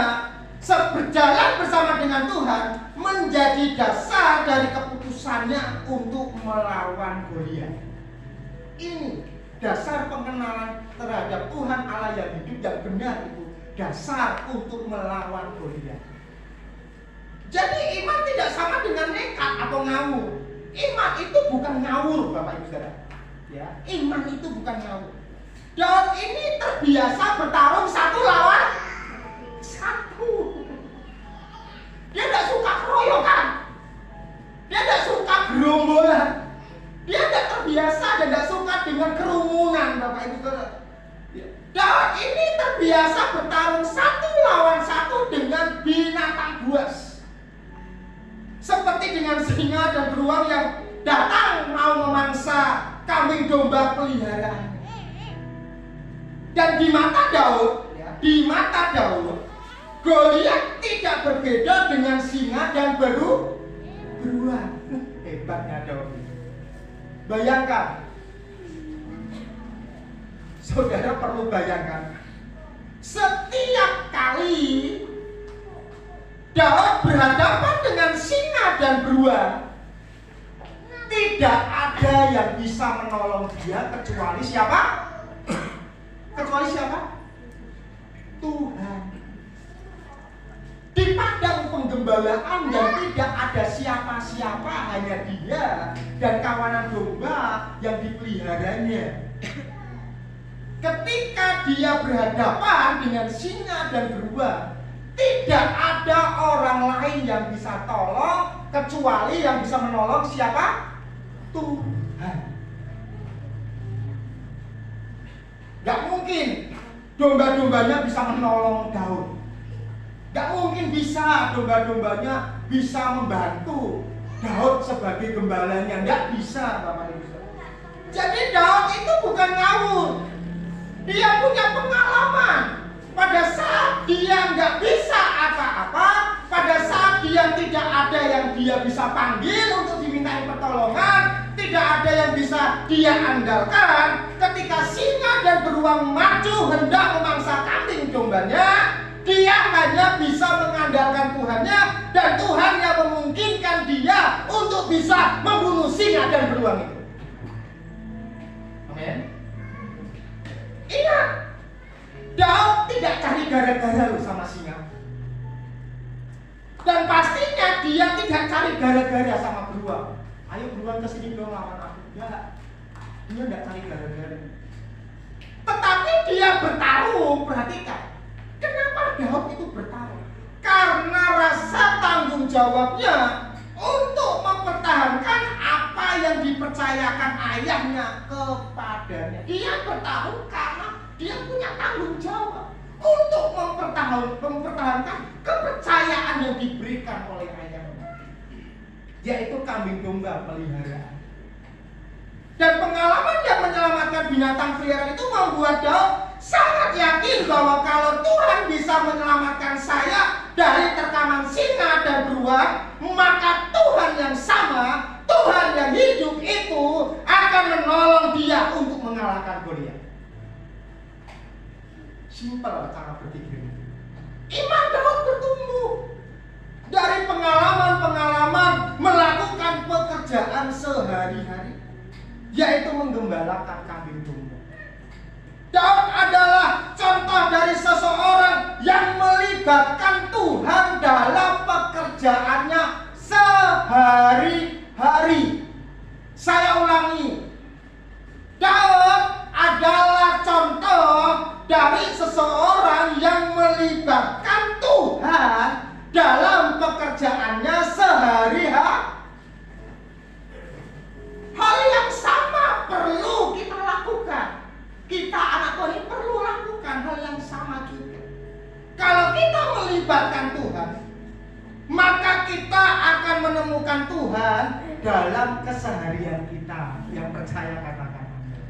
berjalan bersama dengan Tuhan menjadi dasar dari keputusannya untuk melawan Goliat. Ini dasar pengenalan terhadap Tuhan Allah yang hidup yang benar, itu dasar untuk melawan Goliat. Jadi iman tidak sama dengan nekat atau ngawur. Iman itu bukan ngawur, Bapak Ibu Saudara. Ya, iman itu bukan ngawur. Daud ini terbiasa bertarung 1 lawan 1. Dia tidak suka keroyokan. Dia tidak suka gerombolan. Dia tidak terbiasa dan tidak suka dengan kerumunan, Bapak Ibu Saudara. Daud ini terbiasa bertarung 1 lawan 1 dengan binatang buas. Seperti dengan singa dan beruang yang datang mau memangsa kambing domba peliharaan. Dan di mata Daud, Goliat tidak berbeda dengan singa dan beruang. Hebatnya Daud. Bayangkan, saudara perlu bayangkan, setiap kali Daud berhadapan dengan singa dan beruang, tidak ada yang bisa menolong dia kecuali siapa? Kecuali siapa? Tuhan. Di padang penggembalaan yang tidak ada siapa-siapa, hanya dia dan kawanan domba yang dipeliharanya. Ketika dia berhadapan dengan singa dan beruang, tidak ada orang lain yang bisa tolong kecuali yang bisa menolong siapa? Tuhan. Gak mungkin domba-dombanya bisa menolong Daud. Gak mungkin bisa domba-dombanya bisa membantu Daud sebagai gembalanya. Gak bisa, Bapak Ibu. Jadi Daud itu bukan ngawur. Dia punya pengalaman. Pada saat dia nggak bisa apa-apa, pada saat dia tidak ada yang dia bisa panggil untuk dimintai pertolongan, tidak ada yang bisa dia andalkan, ketika singa dan beruang maju hendak memangsa kambing dombanya, dia hanya bisa mengandalkan Tuhannya, dan Tuhan yang memungkinkan dia untuk bisa membunuh singa dan beruang itu. Amin. Ingat, Daud tidak cari gara-gara loh sama singa. Dan pastinya dia tidak cari gara-gara sama beruang. Ayo beruang kesini dong lawan aku. Enggak. Dia tidak cari gara-gara. Tetapi dia bertarung, perhatikan. Kenapa Daud itu bertarung? Karena rasa tanggung jawabnya untuk mempertahankan apa yang dipercayakan ayahnya kepadanya. Dia bertarung karena dia punya tanggung jawab untuk mempertahankan kepercayaan yang diberikan oleh ayahnya, yaitu kambing domba peliharaan. Dan pengalaman yang menyelamatkan binatang peliharaan itu membuat Daud sangat yakin bahwa kalau Tuhan bisa menyelamatkan saya dari terkaman singa dan beruang, maka Tuhan yang sama, Tuhan yang hidup itu akan menolong dia untuk mengalahkan Goliat. simpel cara berpikirnya. Iman Daud bertumbuh dari pengalaman-pengalaman melakukan pekerjaan sehari-hari, yaitu menggembalakan kambing domba. Daud adalah contoh dari seseorang yang melibatkan Tuhan dalam pekerjaannya sehari-hari. Saya ulangi, Daud adalah contoh dari seseorang yang melibatkan Tuhan dalam pekerjaannya sehari-hari. Hal yang sama perlu kita lakukan. Kita anak Tuhan ini perlu lakukan hal yang sama juga. Kalau kita melibatkan Tuhan, maka kita akan menemukan Tuhan dalam keseharian kita. Yang percaya katakan amin.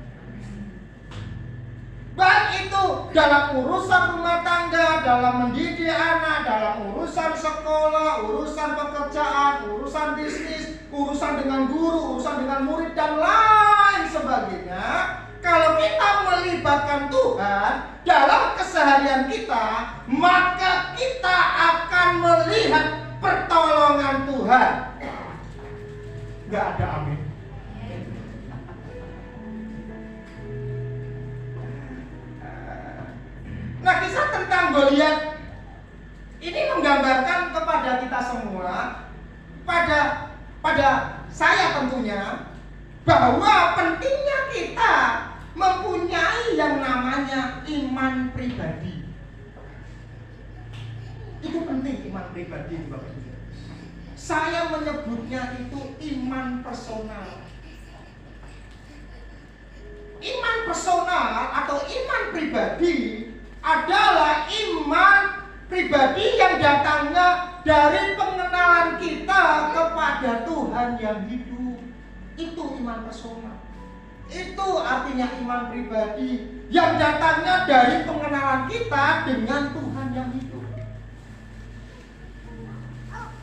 Baik itu dalam urusan rumah tangga, dalam mendidik anak, dalam urusan sekolah, urusan pekerjaan, urusan bisnis, urusan dengan guru, urusan dengan murid, dan lain sebagainya. Kalau kita melibatkan Tuhan dalam keseharian kita, maka kita akan melihat pertolongan Tuhan. Gak ada amin. Nah, kisah tentang Goliat ini menggambarkan kepada kita semua, pada saya tentunya, bahwa pentingnya kita mempunyai yang namanya iman pribadi. Itu penting, iman pribadi, Bapak Ibu. Saya menyebutnya itu iman personal. Iman personal atau iman pribadi adalah iman pribadi yang datangnya dari pengenalan kita kepada Tuhan yang hidup. Itu iman personal. Itu artinya iman pribadi yang datangnya dari pengenalan kita dengan Tuhan yang hidup.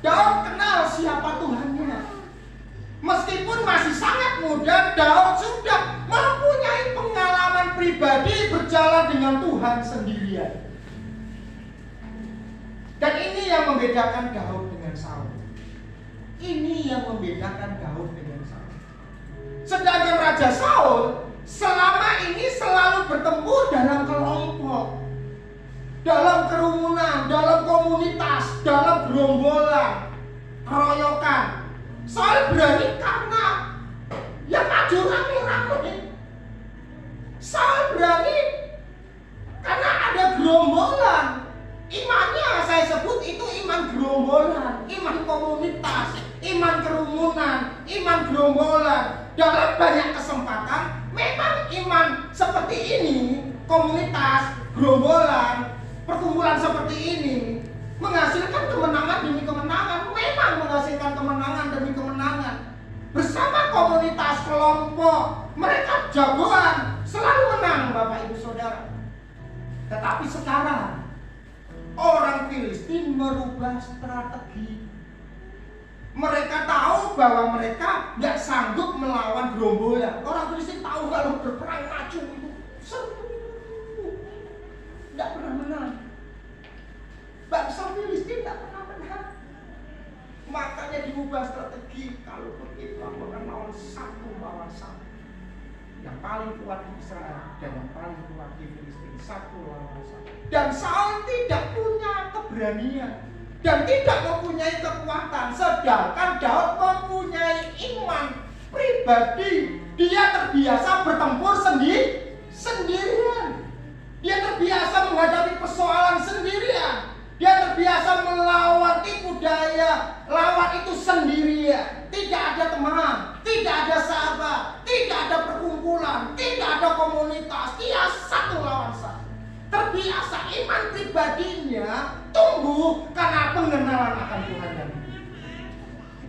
Daud kenal siapa Tuhannya. Meskipun masih sangat muda, Daud sudah mempunyai pengalaman pribadi berjalan dengan Tuhan sendirian. Dan ini yang membedakan Daud dengan Saul. Ini yang membedakan Daud dengan Saul. Sedangkan Raja Saul selama ini selalu bertempur dalam kelompok, dalam kerumunan, dalam komunitas, dalam gerombolan, keroyokan. Saul berani karena yang maju rame-rame. Saul berani karena ada gerombolan. Imannya saya sebut itu iman gerombolan, iman komunitas, iman kerumunan, iman gerombolan. Dalam banyak kesempatan memang iman seperti ini, komunitas, gerombolan, perkumpulan seperti ini menghasilkan kemenangan demi kemenangan. Memang menghasilkan kemenangan demi kemenangan. Bersama komunitas, kelompok, mereka jagoan, selalu menang, Bapak Ibu Saudara. Tetapi sekarang orang Filistin merubah strategi. Mereka tahu bahwa mereka nggak sanggup melawan gerombolan. Orang Filistin tahu kalau berperang maju itu seru, nggak pernah menang. Bangsa Filistin nggak pernah menang. Makanya diubah strategi. Kalau kita mengenal satu lawan satu, yang paling kuat di Israel dan yang paling kuat di Filistin, satu lawan satu. Dan Saul tidak punya keberanian dan tidak mempunyai kekuatan, sedangkan Daud mempunyai iman pribadi. Dia terbiasa bertempur sendirian. Dia terbiasa menghadapi persoalan sendirian. Dia terbiasa melawan tipu daya, lawan itu sendirian. Tidak ada teman, tidak ada sahabat, tidak ada perkumpulan, tidak ada komunitas. Dia satu lawan satu. Terbiasa, iman pribadinya tumbuh karena pengenalan akan Tuhan dan hidup.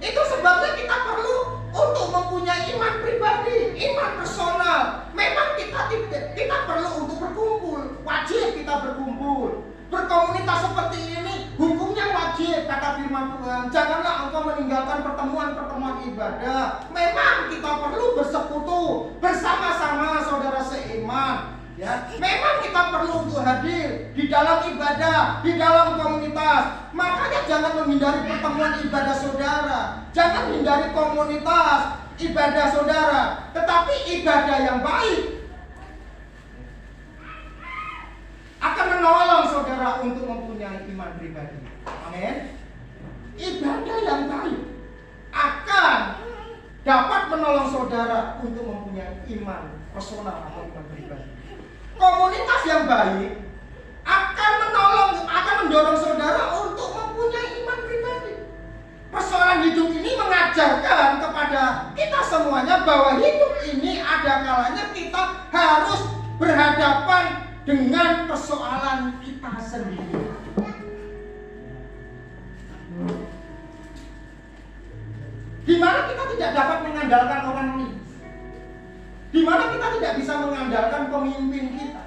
Itu sebabnya kita perlu untuk mempunyai iman pribadi, iman personal. Memang kita perlu untuk berkumpul, wajib kita berkumpul. Berkomunitas seperti ini hukumnya wajib, kata firman Tuhan. Janganlah engkau meninggalkan pertemuan-pertemuan ibadah. Memang kita perlu bersekutu bersama-sama saudara seiman. Ya, memang kita perlu untuk hadir di dalam ibadah, di dalam komunitas. Makanya jangan menghindari pertemuan ibadah saudara, jangan hindari komunitas ibadah saudara, tetapi ibadah yang baik akan menolong saudara untuk mempunyai iman pribadi. Amin. Ibadah yang baik akan dapat menolong saudara untuk mempunyai iman personal atau iman pribadi. Komunitas yang baik akan mendorong saudara untuk mempunyai iman pribadi. Persoalan hidup ini mengajarkan kepada kita semuanya bahwa hidup ini ada kalanya kita harus berhadapan dengan persoalan kita sendiri. Di mana kita tidak dapat mengandalkan orang lain, di mana kita tidak bisa mengandalkan pemimpin kita,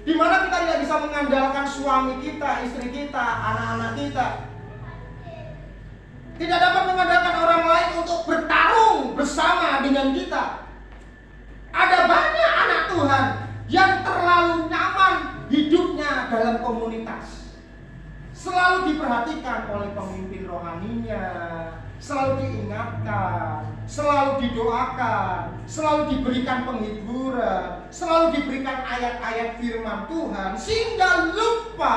di mana kita tidak bisa mengandalkan suami kita, istri kita, anak-anak kita, tidak dapat mengandalkan orang lain untuk bertarung bersama dengan kita. Ada banyak anak Tuhan yang terlalu nyaman hidupnya dalam komunitas, selalu diperhatikan oleh pemimpin rohaninya, selalu diingatkan, selalu didoakan, selalu diberikan penghiburan, selalu diberikan ayat-ayat firman Tuhan, sehingga lupa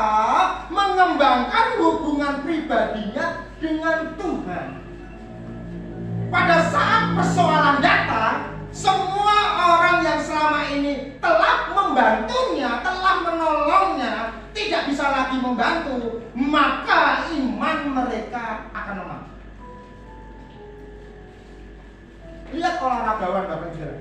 mengembangkan hubungan pribadinya dengan Tuhan. Pada saat persoalan datang, semua orang yang selama ini telah membantunya, telah menolongnya, tidak bisa lagi membantu, maka iman mereka akan lemah. Lihat olahragawan Bapak Ibu.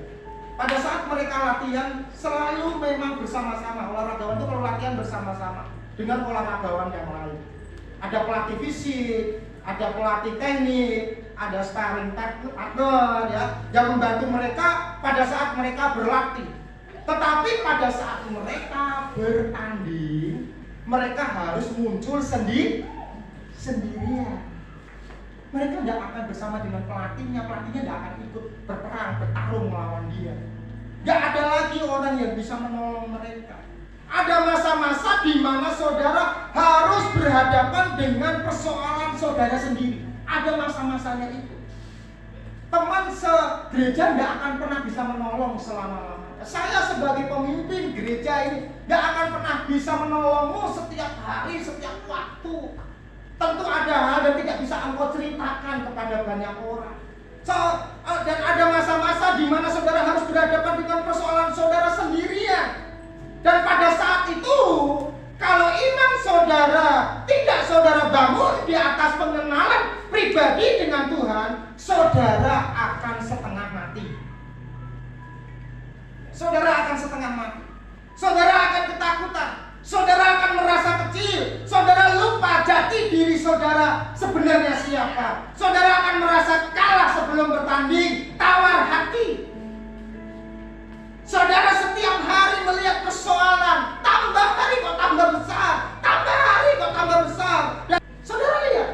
Pada saat mereka latihan selalu memang bersama-sama. Olahragawan itu kalau latihan bersama-sama dengan olahragawan yang lain. Ada pelatih fisik, ada pelatih teknik, ada sparring partner ya, yang membantu mereka pada saat mereka berlatih. Tetapi pada saat mereka bertanding, mereka harus muncul sendirian. Mereka tidak akan bersama dengan pelatihnya tidak akan ikut berperang, bertarung melawan dia. Tidak ada lagi orang yang bisa menolong mereka. Ada masa-masa di mana saudara harus berhadapan dengan persoalan saudara sendiri. Ada masa-masanya itu. Teman segereja tidak akan pernah bisa menolong selama-lamanya. Saya sebagai pemimpin gereja ini tidak akan pernah bisa menolongmu setiap hari, setiap waktu. Tentu ada hal yang tidak bisa engkau ceritakan kepada banyak orang. Dan ada masa-masa di mana saudara harus berhadapan dengan persoalan saudara sendirian. Dan pada saat itu, kalau iman saudara tidak saudara bangun di atas pengenalan pribadi dengan Tuhan, saudara akan setengah mati. Saudara akan setengah mati. Saudara akan ketakutan. Saudara akan merasa kecil. Saudara lupa jati diri saudara sebenarnya siapa. Saudara akan merasa kalah sebelum bertanding, tawar hati. Saudara setiap hari melihat persoalan, tambah hari kok tambah besar, tambah hari kok tambah besar. Dan saudara lihat,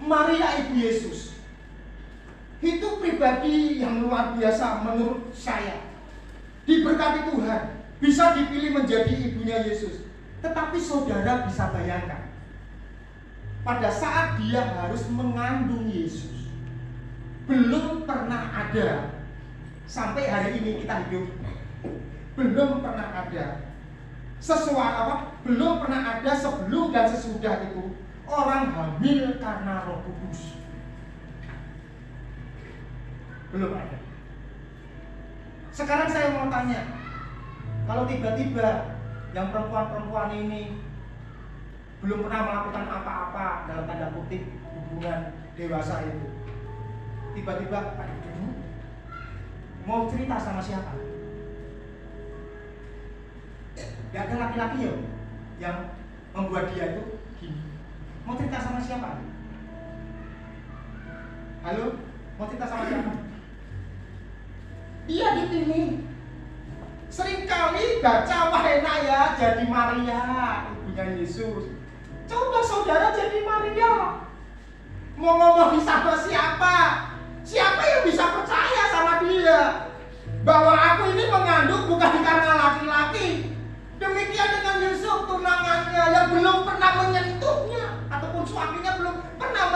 Maria Ibu Yesus itu pribadi yang luar biasa menurut saya. Diberkati Tuhan, bisa dipilih menjadi ibunya Yesus. Tetapi saudara bisa bayangkan, pada saat dia harus mengandung Yesus, belum pernah ada, sampai hari ini kita hidup, belum pernah ada belum pernah ada sebelum dan sesudah itu orang hamil karena Roh Kudus. Belum ada. Sekarang saya mau tanya, kalau tiba-tiba yang perempuan-perempuan ini belum pernah melakukan apa-apa dalam tanda kutip hubungan dewasa itu, tiba-tiba mau cerita sama siapa? Gak ada laki-laki ya yang membuat dia itu gini. Mau cerita sama siapa? Halo? Mau cerita sama siapa? Dia dipilih. Seringkali baca wahai ya jadi Maria, ibunya Yesus. Coba saudara jadi Maria. Mau ngomong sama siapa? Siapa yang bisa percaya sama dia? Bahwa aku ini mengandung bukan karena laki-laki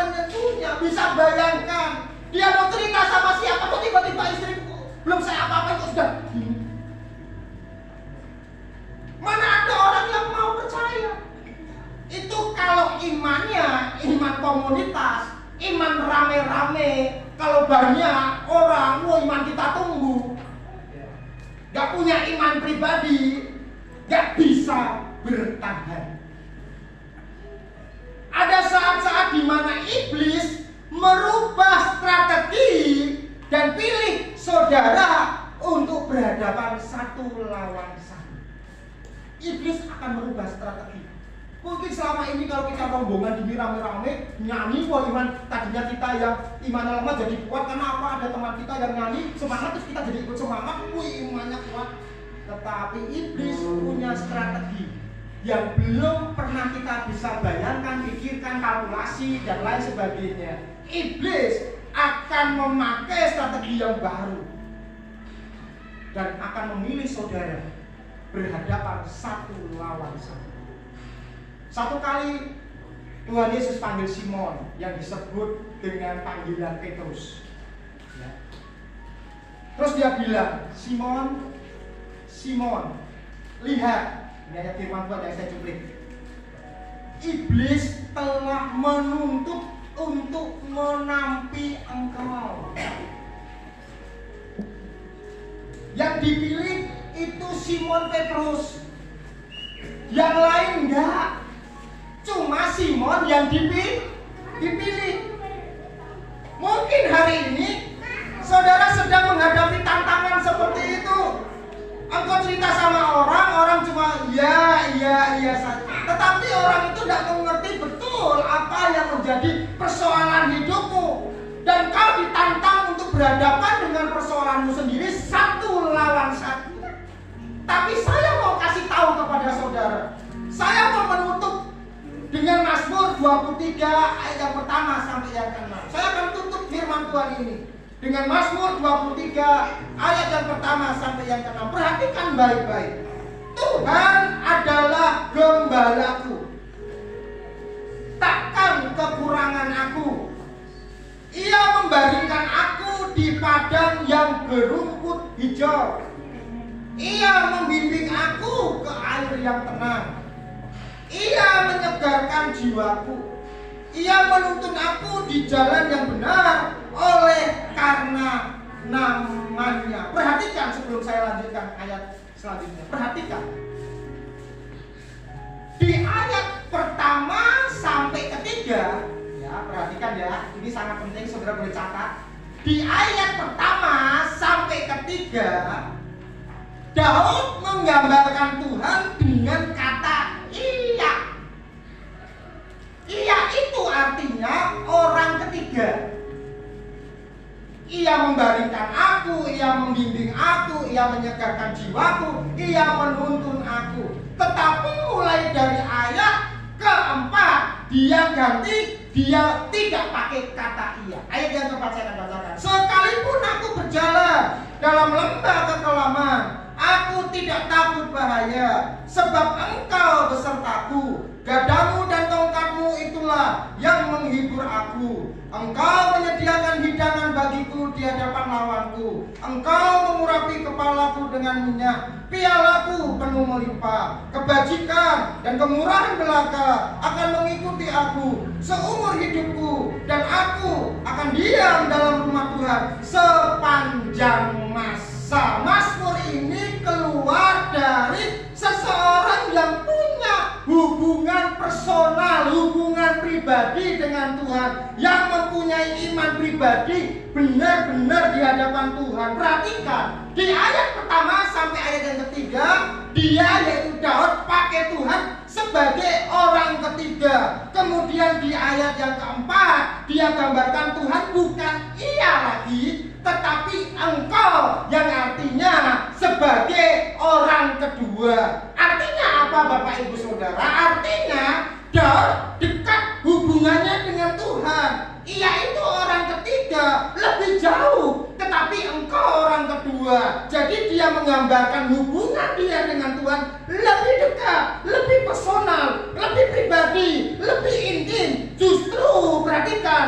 menyentuhnya. Bisa bayangkan, dia mau cerita sama siapa kok tiba-tiba istriku belum saya apa-apain kok sudah gini. Mana ada orang yang mau percaya? Itu kalau imannya iman komunitas, iman rame-rame. Kalau banyak orang, iman kita tumbuh. Gak punya iman pribadi, gak bisa bertahan. Ada saat-saat di mana iblis merubah strategi dan pilih saudara untuk berhadapan satu lawan satu. Iblis akan merubah strategi. Mungkin selama ini kalau kita rombongan gini rame-rame nyanyi, iman tadinya kita yang iman lemah jadi kuat karena apa? Ada teman kita yang nyanyi semangat, terus kita jadi ikut semangat, imannya kuat. Tetapi iblis punya strategi yang belum pernah kita bisa bayangkan, pikirkan, kalkulasi dan lain sebagainya. Iblis akan memakai strategi yang baru dan akan memilih saudara berhadapan satu lawan satu. Satu kali Tuhan Yesus panggil Simon yang disebut dengan panggilan Petrus. Ya. Terus dia bilang, Simon, Simon, lihat, ini ayat firman Tuhan yang saya cuplik. Iblis telah menuntut untuk menampi engkau. Yang dipilih itu Simon Petrus. Yang lain enggak. Cuma Simon yang dipilih. Mungkin hari ini saudara sedang menghadapi tantangan seperti itu. Engkau cerita sama orang, orang cuma iya saja. Tetapi orang itu tidak mengerti betul apa yang menjadi persoalan hidupmu. Dan kau ditantang untuk berhadapan dengan persoalanmu sendiri satu lawan satu. Tapi saya mau kasih tahu kepada saudara. Saya mau menutup dengan Mazmur 23 ayat yang pertama sampai yang ke-6. Saya akan tutup firman Tuhan ini dengan Mazmur 23 ayat yang pertama sampai yang ke-6. Perhatikan baik-baik. Tuhan adalah gembalaku, takkan kekurangan aku. Ia membaringkan aku di padang yang berumput hijau. Ia membimbing aku ke air yang tenang. Ia menyegarkan jiwaku. Ia menuntun aku di jalan yang benar oleh karena namanya. Perhatikan sebelum saya lanjutkan ayat selanjutnya. Perhatikan. Di ayat pertama sampai ketiga, ya perhatikan ya, ini sangat penting saudara boleh catat. Di ayat pertama sampai ketiga, Daud menggambarkan Tuhan dengan kata iya. Iya itu artinya orang ketiga. Ia membaringkan aku, ia membimbing aku, ia menyegarkan jiwaku, ia menuntun aku. Tetapi mulai dari ayat keempat, dia tidak pakai kata iya. Ayat yang keempat saya akan bacakan. Sekalipun aku berjalan dalam lembah kekelaman, aku tidak takut bahaya, sebab engkau besertaku. Gadamu dan tongkatmu itulah yang menghibur aku. Engkau menyediakan hidangan bagiku di hadapan lawanku. Engkau mengurapi kepalaku dengan minyak, pialaku penuh melimpah. Kebajikan dan kemurahan belaka akan mengikuti aku seumur hidupku, dan aku akan diam dalam rumah Tuhan sepanjang masa. Mazmur ini keluar dari seseorang yang punya hubungan personal, hubungan pribadi dengan Tuhan, yang mempunyai iman pribadi benar-benar di hadapan Tuhan. Perhatikan, di ayat pertama sampai ayat yang ketiga, dia yaitu Daud pakai Tuhan sebagai orang ketiga. Kemudian di ayat yang keempat, dia gambarkan Tuhan bukan ia lagi, tetapi engkau, yang artinya sebagai orang kedua. Artinya apa Bapak Ibu Saudara? Artinya Daud dekat hubungannya dengan Tuhan. Ia itu orang ketiga, lebih jauh, tetapi engkau orang kedua. Jadi dia menggambarkan hubungan dia dengan Tuhan lebih dekat, lebih personal, lebih pribadi, lebih intim. Justru perhatikan,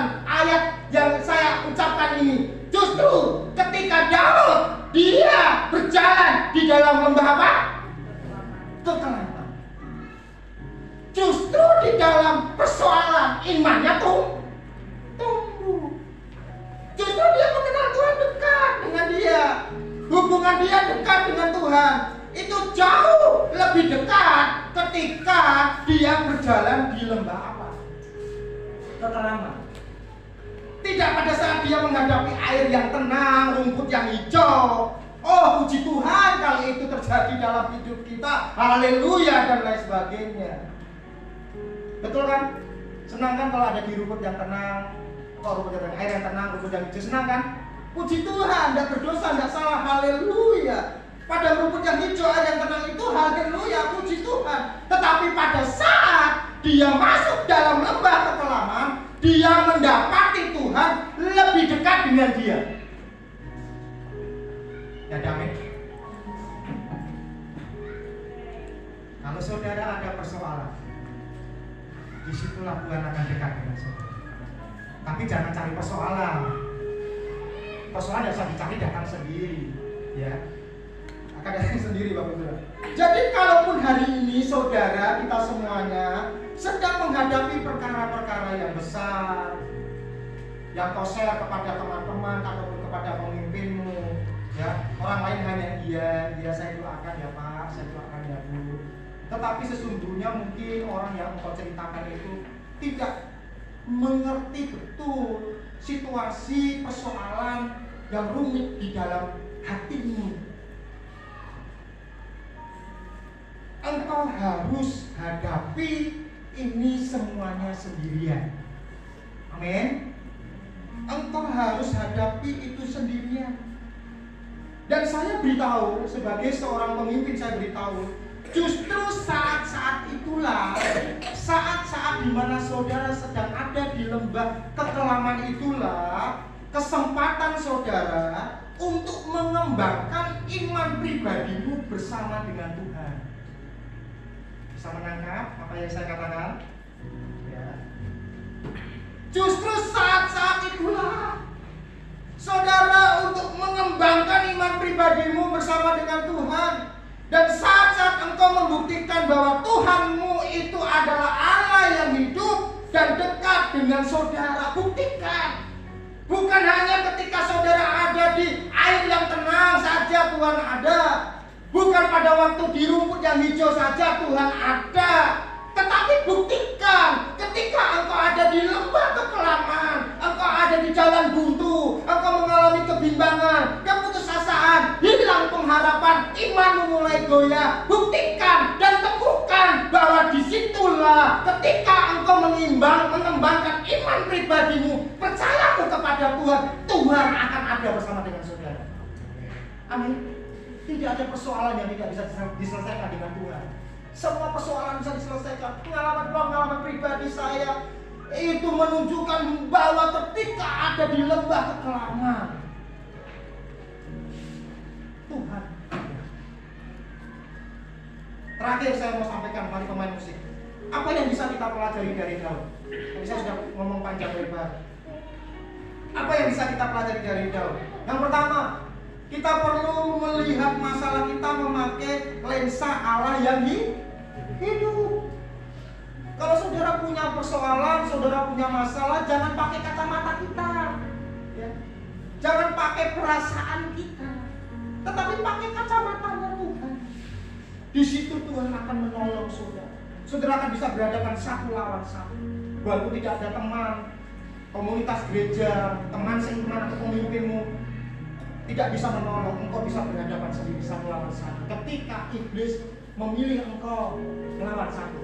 ini. Justru ketika Daud dia berjalan di dalam lembah apa? Kekelaman. Justru di dalam persoalan imannya tumbuh. Justru dia mengenal Tuhan dekat dengan dia. Hubungan dia dekat dengan Tuhan itu jauh lebih dekat ketika dia berjalan di lembah apa? Kekelaman. Tidak pada saat dia menghadapi air yang tenang, rumput yang hijau. Oh, puji Tuhan kalau itu terjadi dalam hidup kita. Haleluya dan lain sebagainya. Betul kan? Senang kan kalau ada di rumput yang tenang, kalau rumput yang air yang tenang, rumput yang hijau, senang kan? Puji Tuhan, tidak berdosa, tidak salah. Haleluya. Pada rumput yang hijau, air yang tenang itu, haleluya, puji Tuhan. Tetapi pada saat dia masuk dalam lembah kekelaman, dia mendapati Tuhan lebih dekat dengan dia. Ya, amin. Kalau saudara ada persoalan, disitulah Tuhan akan dekat dengan saudara. Tapi jangan cari persoalan. Persoalan yang bisa dicari datang sendiri, ya. Akan datang sendiri, Bapak Ibu. Jadi kalaupun hari ini saudara kita semuanya sedang menghadapi perkara-perkara yang besar, yang kau share kepada teman-teman ataupun kepada pemimpinmu, ya, orang lain hanya iya saya doakan ya Pak, saya doakan ya Bu. Tetapi sesungguhnya mungkin orang yang engkau ceritakan itu tidak mengerti betul situasi persoalan yang rumit di dalam hatimu. Engkau harus hadapi ini semuanya sendirian. Amin. Engkau harus hadapi itu sendirian. Dan saya beritahu, sebagai seorang pemimpin saya beritahu, justru saat-saat itulah, saat-saat di mana saudara sedang ada di lembah kekelaman itulah, kesempatan saudara untuk mengembangkan iman pribadimu bersama dengan Tuhan. Bisa menangkap apa yang saya katakan? Ya. Justru saat-saat itulah saudara untuk mengembangkan iman pribadimu bersama dengan Tuhan. Dan saat-saat engkau membuktikan bahwa Tuhanmu itu adalah Allah yang hidup dan dekat dengan saudara, buktikan. Bukan hanya ketika saudara ada di air yang tenang saja Tuhan ada. Bukan pada waktu di rumput yang hijau saja Tuhan ada. Tetapi buktikan ketika engkau ada di lembah kekelaman, engkau ada di jalan buntu, engkau mengalami kebimbangan, keputusasaan, hilang pengharapan, imanmu mulai goyah. Buktikan dan temukan bahwa disitulah ketika engkau mengembangkan iman pribadimu, percayamu kepada Tuhan, Tuhan akan ada bersama dengan saudara. Amin. Tidak ada persoalan yang tidak bisa diselesaikan dengan Tuhan. Semua persoalan bisa diselesaikan. Pengalaman pribadi saya itu menunjukkan bahwa ketika ada di lembah kekelaman, Tuhan. Terakhir saya mau sampaikan, mari pemain musik. Apa yang bisa kita pelajari dari Daud? Saya sudah ngomong panjang lebar. Apa yang bisa kita pelajari dari Daud? Yang pertama, kita perlu melihat masalah kita memakai lensa Allah yang hidup. Kalau saudara punya persoalan, saudara punya masalah, jangan pakai kacamata kita, ya. Jangan pakai perasaan kita, tetapi pakai kacamatanya Tuhan. Di situ Tuhan akan menolong saudara. Saudara akan bisa berhadapan satu lawan satu. Walaupun tidak ada teman, komunitas gereja, teman seiman atau pemimpinmu tidak bisa menolong, engkau bisa berhadapan sendiri satu lawan satu. Ketika iblis memilih engkau melawan satu.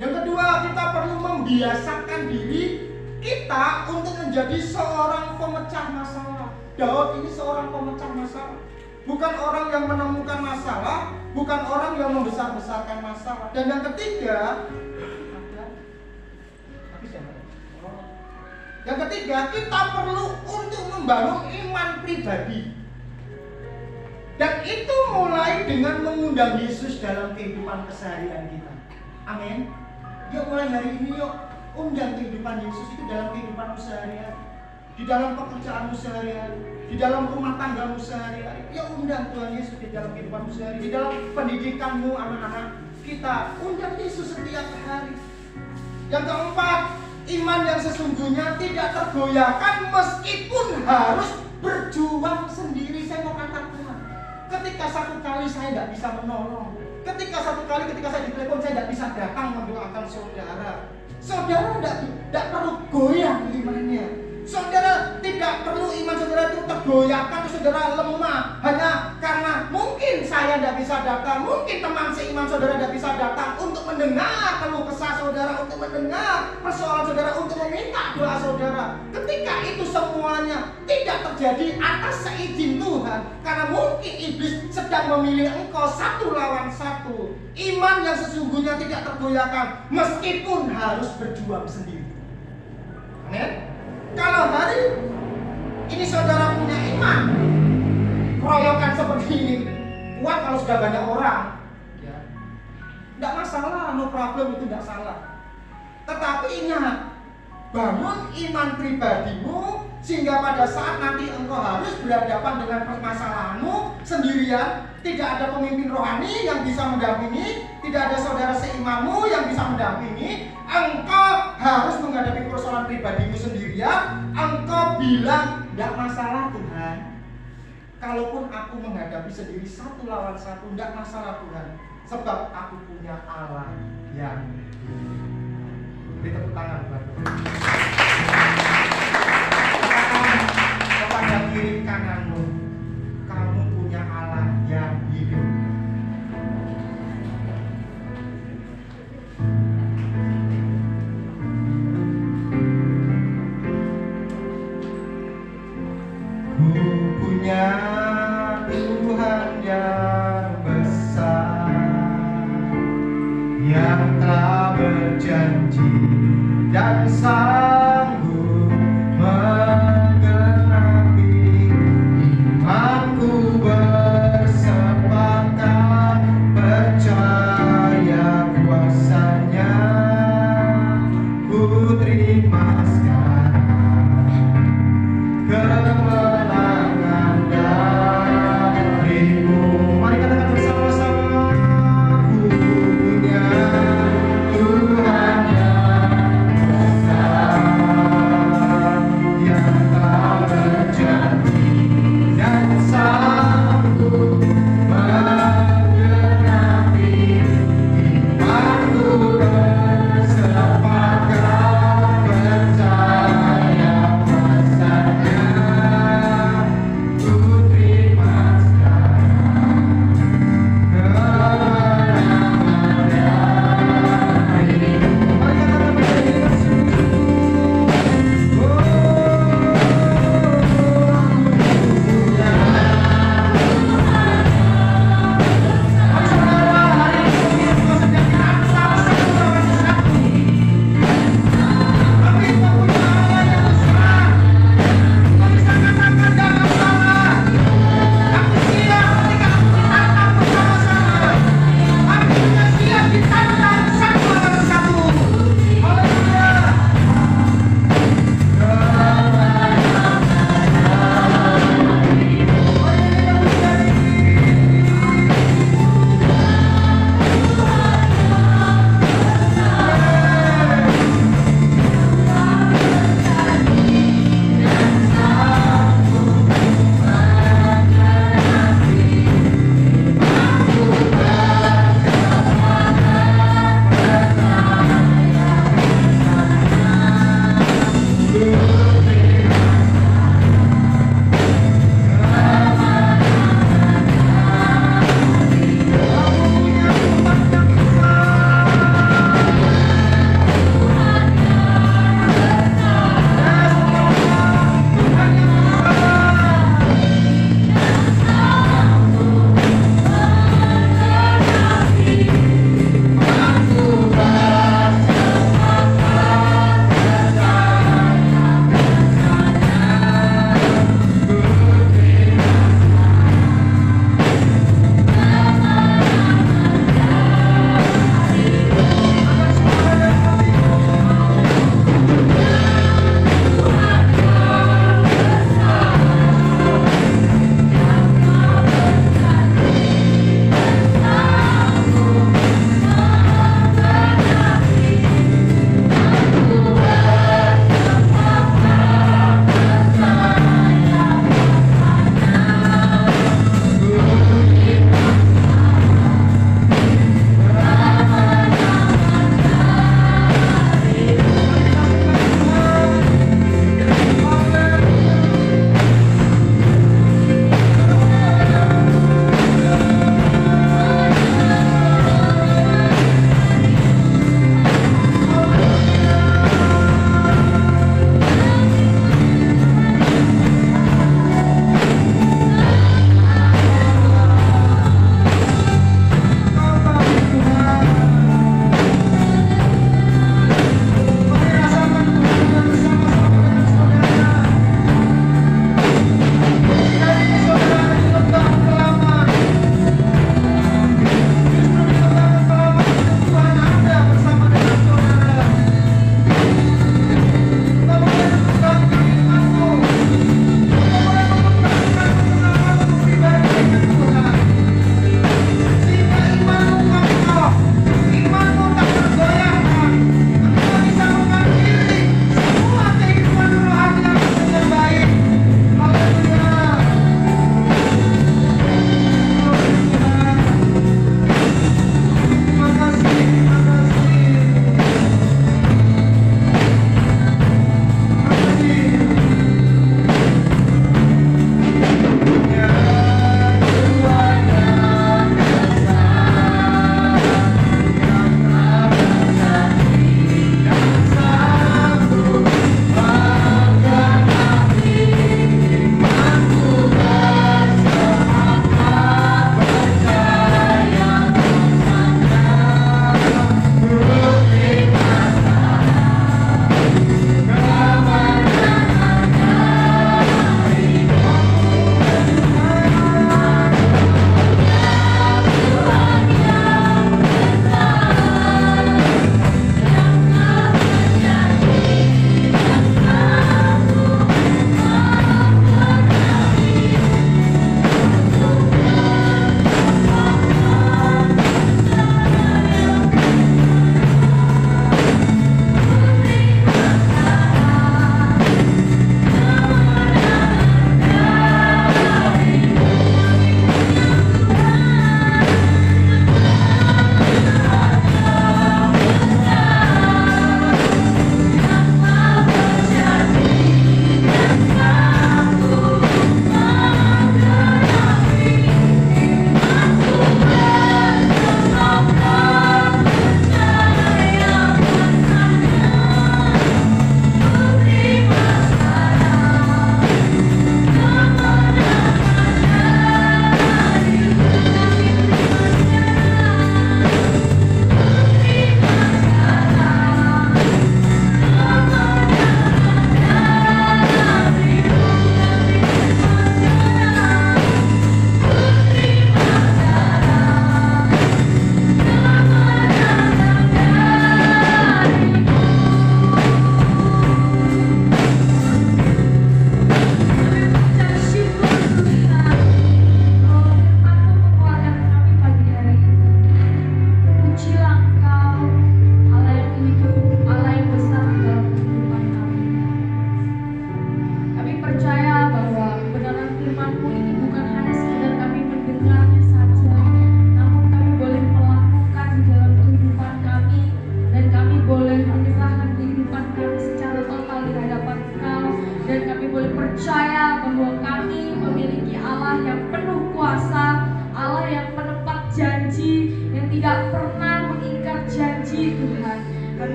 Yang kedua, kita perlu membiasakan diri kita untuk menjadi seorang pemecah masalah. Daud ini seorang pemecah masalah. Bukan orang yang menemukan masalah, bukan orang yang membesar-besarkan masalah. Dan yang ketiga, kita perlu untuk membangun iman pribadi. Dan itu mulai dengan mengundang Yesus dalam kehidupan keseharian kita. Amin. Yuk mulai hari ini yuk undang kehidupan Yesus itu dalam kehidupan seharian. di dalam pekerjaanmu sehari-hari, di dalam rumah tanggamu sehari-hari. Ya undang Tuhan Yesus di dalam kehidupanmu sehari-hari, di dalam pendidikanmu anak-anak kita, undang Yesus setiap hari. Yang keempat, iman yang sesungguhnya tidak tergoyahkan meskipun harus berjuang sendiri. Saya mau katakan, ketika satu kali saya tidak bisa menolong, ketika saya ditelepon saya tidak bisa datang mendoakan saudara, saudara tidak perlu goyah imannya. Saudara tidak perlu iman saudara itu tergoyahkan, saudara lemah hanya karena mungkin saya tidak bisa datang, mungkin teman seiman saudara tidak bisa datang untuk mendengar keluh kesah saudara, untuk mendengar persoalan saudara, untuk meminta doa saudara. Ketika itu semuanya tidak terjadi atas seizin Tuhan, karena mungkin iblis sedang memilih engkau satu lawan satu. Iman yang sesungguhnya tidak tergoyahkan meskipun harus berjuang sendiri. Amin. Kalau hari ini saudara punya iman, keroyokan seperti ini kuat kalau sudah banyak orang, ya, tidak masalah, no problem, itu tidak salah. Tetapi ingat, bangun iman pribadimu sehingga pada saat nanti engkau harus berhadapan dengan permasalahanmu sendirian, tidak ada pemimpin rohani yang bisa mendampingi, tidak ada saudara seimanmu yang bisa mendampingi, engkau harus menghadapi persoalan pribadimu sendirian. Engkau bilang, tidak masalah Tuhan, kalaupun aku menghadapi sendiri satu lawan satu, tidak masalah Tuhan, sebab aku punya Allah yang beri tepuk tangan buat Tuhan. Kepada kiri kananmu, kamu punya Allah yang hidup. Ku punya Tuhan yang besar, yang telah berjanji dan sanggup menggenapi imanku, bersepakat percaya kuasanya. Ku terima sekarang kemenangan dan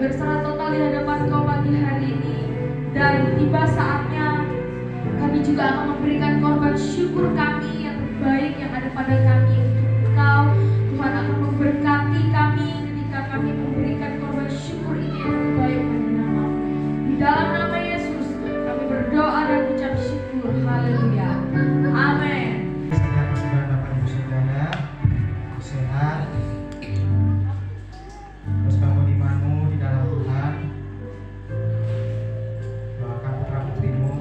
berserah total di hadapan Kau pagi hari ini. Dan tiba saatnya kami juga akan memberikan korban syukur kami yang terbaik yang ada pada kami untuk Kau. Tuhan akan memberkati kami ketika kami memberikan korban syukur ini yang terbaik pada nama. Di dalam nama Yesus kami berdoa dan ucap syukur. Haleluya. Amin. Bapak Ibu Saudara, sehat, terus bangun imanmu di dalam Tuhan, doakan putra putrimu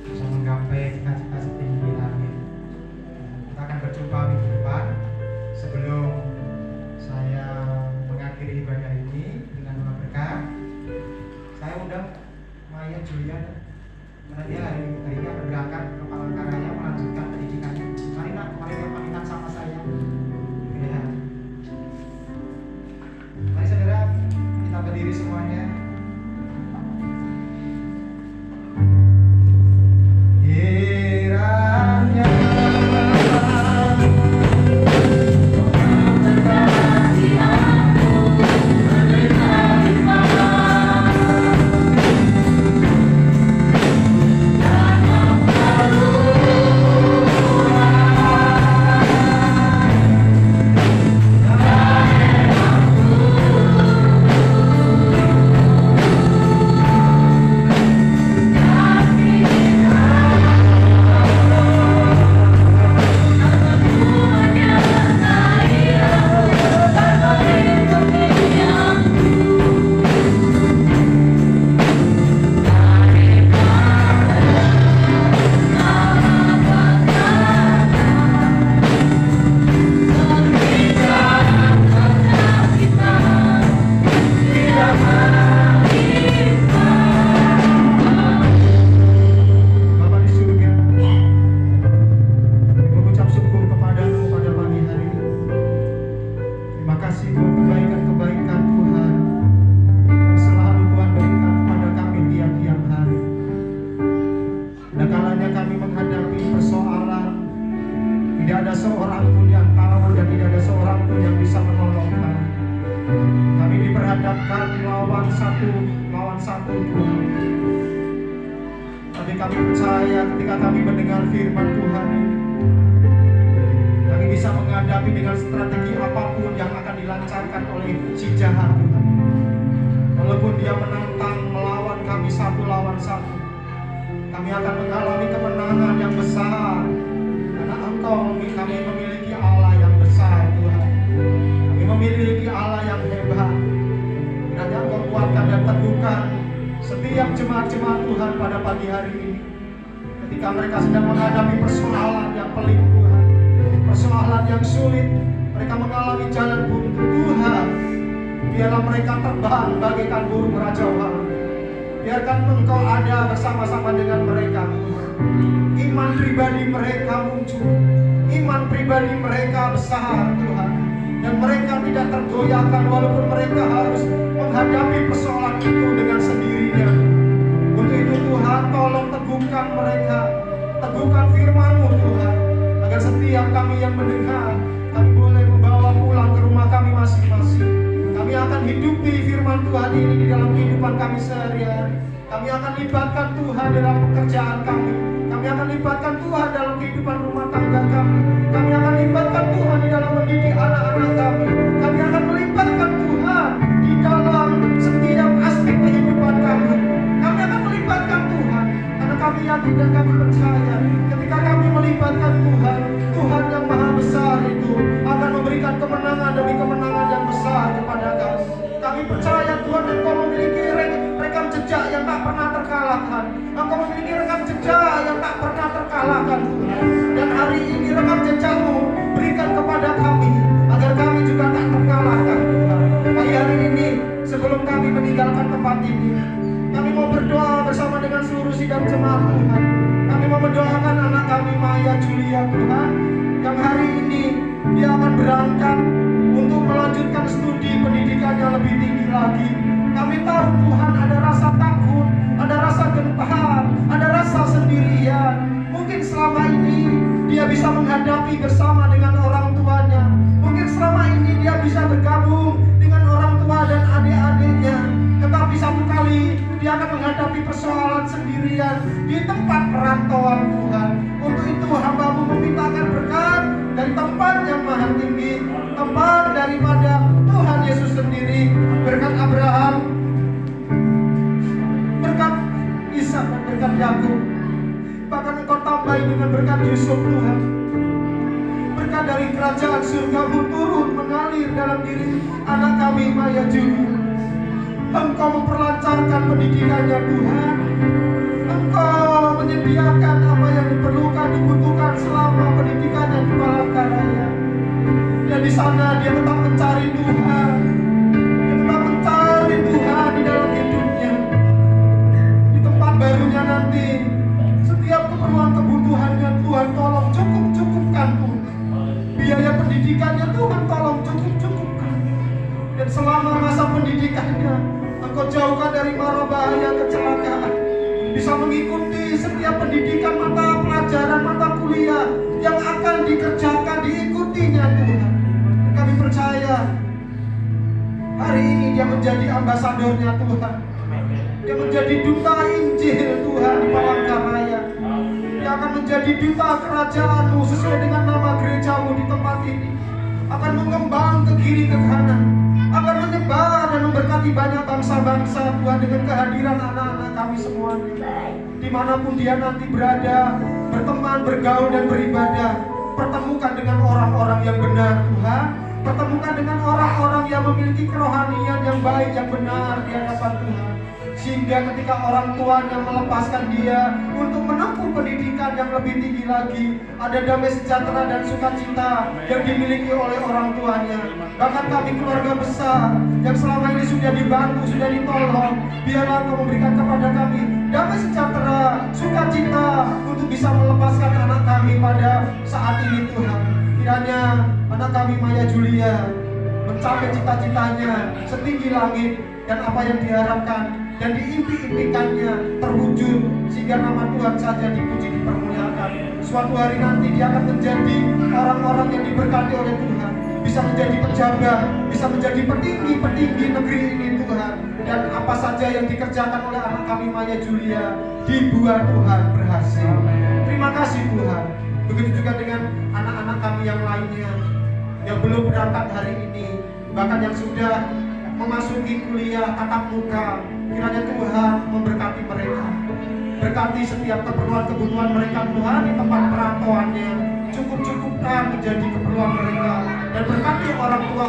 bisa menggapai cita-cita setinggi di langit. Kita akan berjumpa minggu depan. Sebelum saya mengakhiri ibadah ini dengan doa berkat, saya undang Maya Julian. Karena dia hari ini akan berangkat ke Palangkaraya melanjutkan pendidikannya. Mari nak, mari pamitan sama saya. Ya. Mari saudara, kita berdiri semuanya. Kiranya setiap jemaat-jemaat Tuhan pada pagi hari ini, ketika mereka sedang menghadapi persoalan yang pelik Tuhan, persoalan yang sulit, mereka mengalami jalan buntu Tuhan, biarlah mereka terbang bagaikan burung rajauhan. Biarkan Engkau ada bersama-sama dengan mereka Tuhan. Iman pribadi mereka muncul, iman pribadi mereka besar Tuhan, dan mereka tidak tergoyahkan walaupun mereka harus menghadapi persoalan itu dengan sendirinya. Untuk itu Tuhan, tolong teguhkan mereka, teguhkan firman-Mu Tuhan, agar setiap kami yang mendengar, kami boleh membawa pulang ke rumah kami masing-masing. Kami akan hidupi firman Tuhan ini di dalam kehidupan kami sehari-hari. Kami akan libatkan Tuhan dalam pekerjaan kami. Kami akan libatkan Tuhan dalam kehidupan rumah tangga kami. Kami akan libatkan Tuhan di dalam mendidik anak-anak kami. Kami akan melibatkan Tuhan di dalam setiap aspek kehidupan kami. Kami akan melibatkan Tuhan, karena kami yakin dan kami percaya ketika kami melibatkan Tuhan, Tuhan yang maha besar itu akan memberikan kemenangan demi kemenangan yang besar kepada kami. Kami percaya Tuhan, Engkau memiliki rekam jejak yang tak pernah terkalahkan. Engkau memiliki rekam jejak yang tak pernah terkalahkan Tuhan. Dan hari ini rekam jejak-Mu berikan kepada kami, agar kami juga tak terkalahkan Tuhan. Pagi hari ini, sebelum kami meninggalkan tempat ini, kami mau berdoa bersama dengan seluruh sidang jemaat Tuhan. Kami mau mendoakan anak kami Maya Julia Tuhan, yang hari ini dia akan berangkat untuk melanjutkan studi pendidikannya lebih tinggi lagi. Kami tahu Tuhan ada rasa takut, ada rasa gentar, ada rasa sendirian. Mungkin selama ini dia bisa menghadapi bersama dengan orang tuanya. Mungkin selama ini dia bisa bergabung dengan orang tua dan adik-adik dia akan menghadapi persoalan sendirian di tempat perantauan Tuhan. Untuk itu hamba-Mu memintakan berkat dari tempat yang maha tinggi, tempat daripada Tuhan Yesus sendiri, berkat Abraham, berkat Ishak dan berkat Yakub. Bahkan Engkau tambahi dengan berkat Yusuf Tuhan. Berkat dari kerajaan surga-Mu turun mengalir dalam diri anak kami Maya Julia. Engkau memperlancarkan pendidikannya Tuhan. Engkau menyediakan apa yang diperlukan, dibutuhkan selama pendidikannya di Palangkaraya. Dan di sana dia tetap mencari Tuhan. Dia tetap mencari Tuhan di dalam hidupnya. Di tempat barunya nanti, setiap keperluan kebutuhannya Tuhan tolong cukupkan Tuhan. Biaya pendidikannya Tuhan tolong cukupkan. Dan selama masa pendidikannya, Engkau jauhkan dari mara bahaya kecelakaan. Bisa mengikuti setiap pendidikan, mata pelajaran, mata kuliah yang akan dikerjakan, diikutinya Tuhan. Kami percaya hari ini dia menjadi ambasadornya Tuhan. Dia menjadi duta Injil Tuhan di Palangkaraya. Dia akan menjadi duta kerajaan-Mu sesuai dengan nama gereja-Mu di tempat ini. Akan mengembang ke kiri ke kanan, akan menyebar dan memberkati banyak bangsa-bangsa Tuhan dengan kehadiran anak-anak kami semuanya. Dimanapun dia nanti berada, berteman, bergaul dan beribadah, pertemukan dengan orang-orang yang benar Tuhan. Pertemukan dengan orang-orang yang memiliki kerohanian yang baik, yang benar di hadapan Tuhan. Sehingga ketika orang tuanya melepaskan dia untuk menempuh pendidikan yang lebih tinggi lagi, ada damai sejahtera dan sukacita yang dimiliki oleh orang tuanya. Bahkan kami keluarga besar yang selama ini sudah dibantu, sudah ditolong, biarlah Engkau memberikan kepada kami damai sejahtera, sukacita untuk bisa melepaskan anak kami pada saat ini Tuhan. Kiranya anak kami Maya Julia mencapai cita-citanya setinggi langit, dan apa yang diharapkan dan diimpi-impikannya terwujud, sehingga nama Tuhan saja dipuji, dipermuliakan. Suatu hari nanti dia akan menjadi orang-orang yang diberkati oleh Tuhan, bisa menjadi pejabat, bisa menjadi petinggi-petinggi negeri ini Tuhan. Dan apa saja yang dikerjakan oleh anak kami Maya Julia dibuat Tuhan berhasil. Terima kasih Tuhan. Begitu juga dengan anak-anak kami yang lainnya yang belum berangkat hari ini, bahkan yang sudah memasuki kuliah tatap muka. Kiranya Tuhan memberkati mereka, berkati setiap keperluan-kebutuhan mereka Tuhan di tempat perantauannya. Cukupkan menjadi keperluan mereka, dan berkati orang tua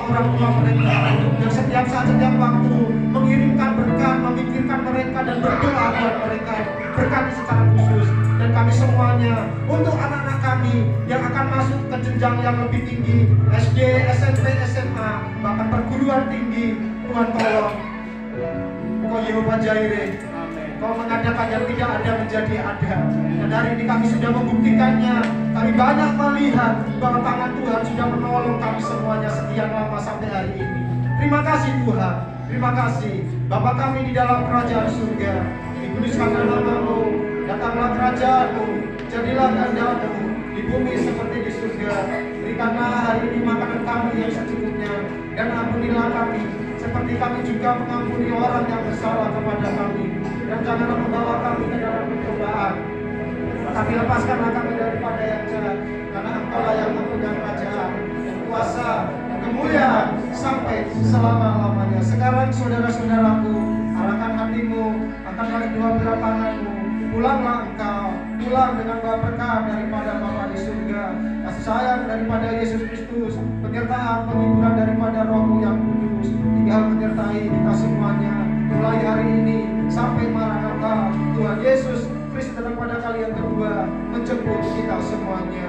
mereka yang setiap saat, setiap waktu mengirimkan berkat, memikirkan mereka dan berdoa buat mereka. Berkati secara khusus. Dan kami semuanya, untuk anak-anak kami yang akan masuk ke jenjang yang lebih tinggi, SD, SMP, SMA, bahkan perguruan tinggi, Tuhan tolong. Engkau Yehova Jireh, Kau mengadakan yang tidak ada menjadi ada. Dan hari ini kami sudah membuktikannya. Kami banyak melihat bahwa tangan Tuhan sudah menolong kami semuanya sekian lama sampai hari ini. Terima kasih Tuhan. Terima kasih Bapa kami di dalam kerajaan surga. Dikuduskanlah nama-Mu, datanglah kerajaan-Mu, jadilah kehendak-Mu di bumi seperti di surga. Berikanlah hari ini makanan kami yang secukupnya, dan ampunilah kami seperti kami juga mengampuni orang yang bersalah kepada kami. Dan janganlah membawa kami ke dalam pencobaan, tapi lepaskanlah kami daripada yang jahat, karena Engkau-lah yang mempunyai kerajaan, dan kuasa, dan kemuliaan sampai selama-lamanya. Sekarang saudara-saudaraku, arahkan hatimu, angkatlah kedua belah tanganmu, pulanglah engkau, pulang dengan bawa berkat daripada Bapa di surga, kasih sayang daripada Yesus Kristus, penyertaan, penghiburan daripada Roh-Mu yang kudus, tinggal menyertai kita semuanya, mulai hari ini sampai Maranatha. Tuhan Yesus Kristus daripada kali yang kedua menjemput kita semuanya.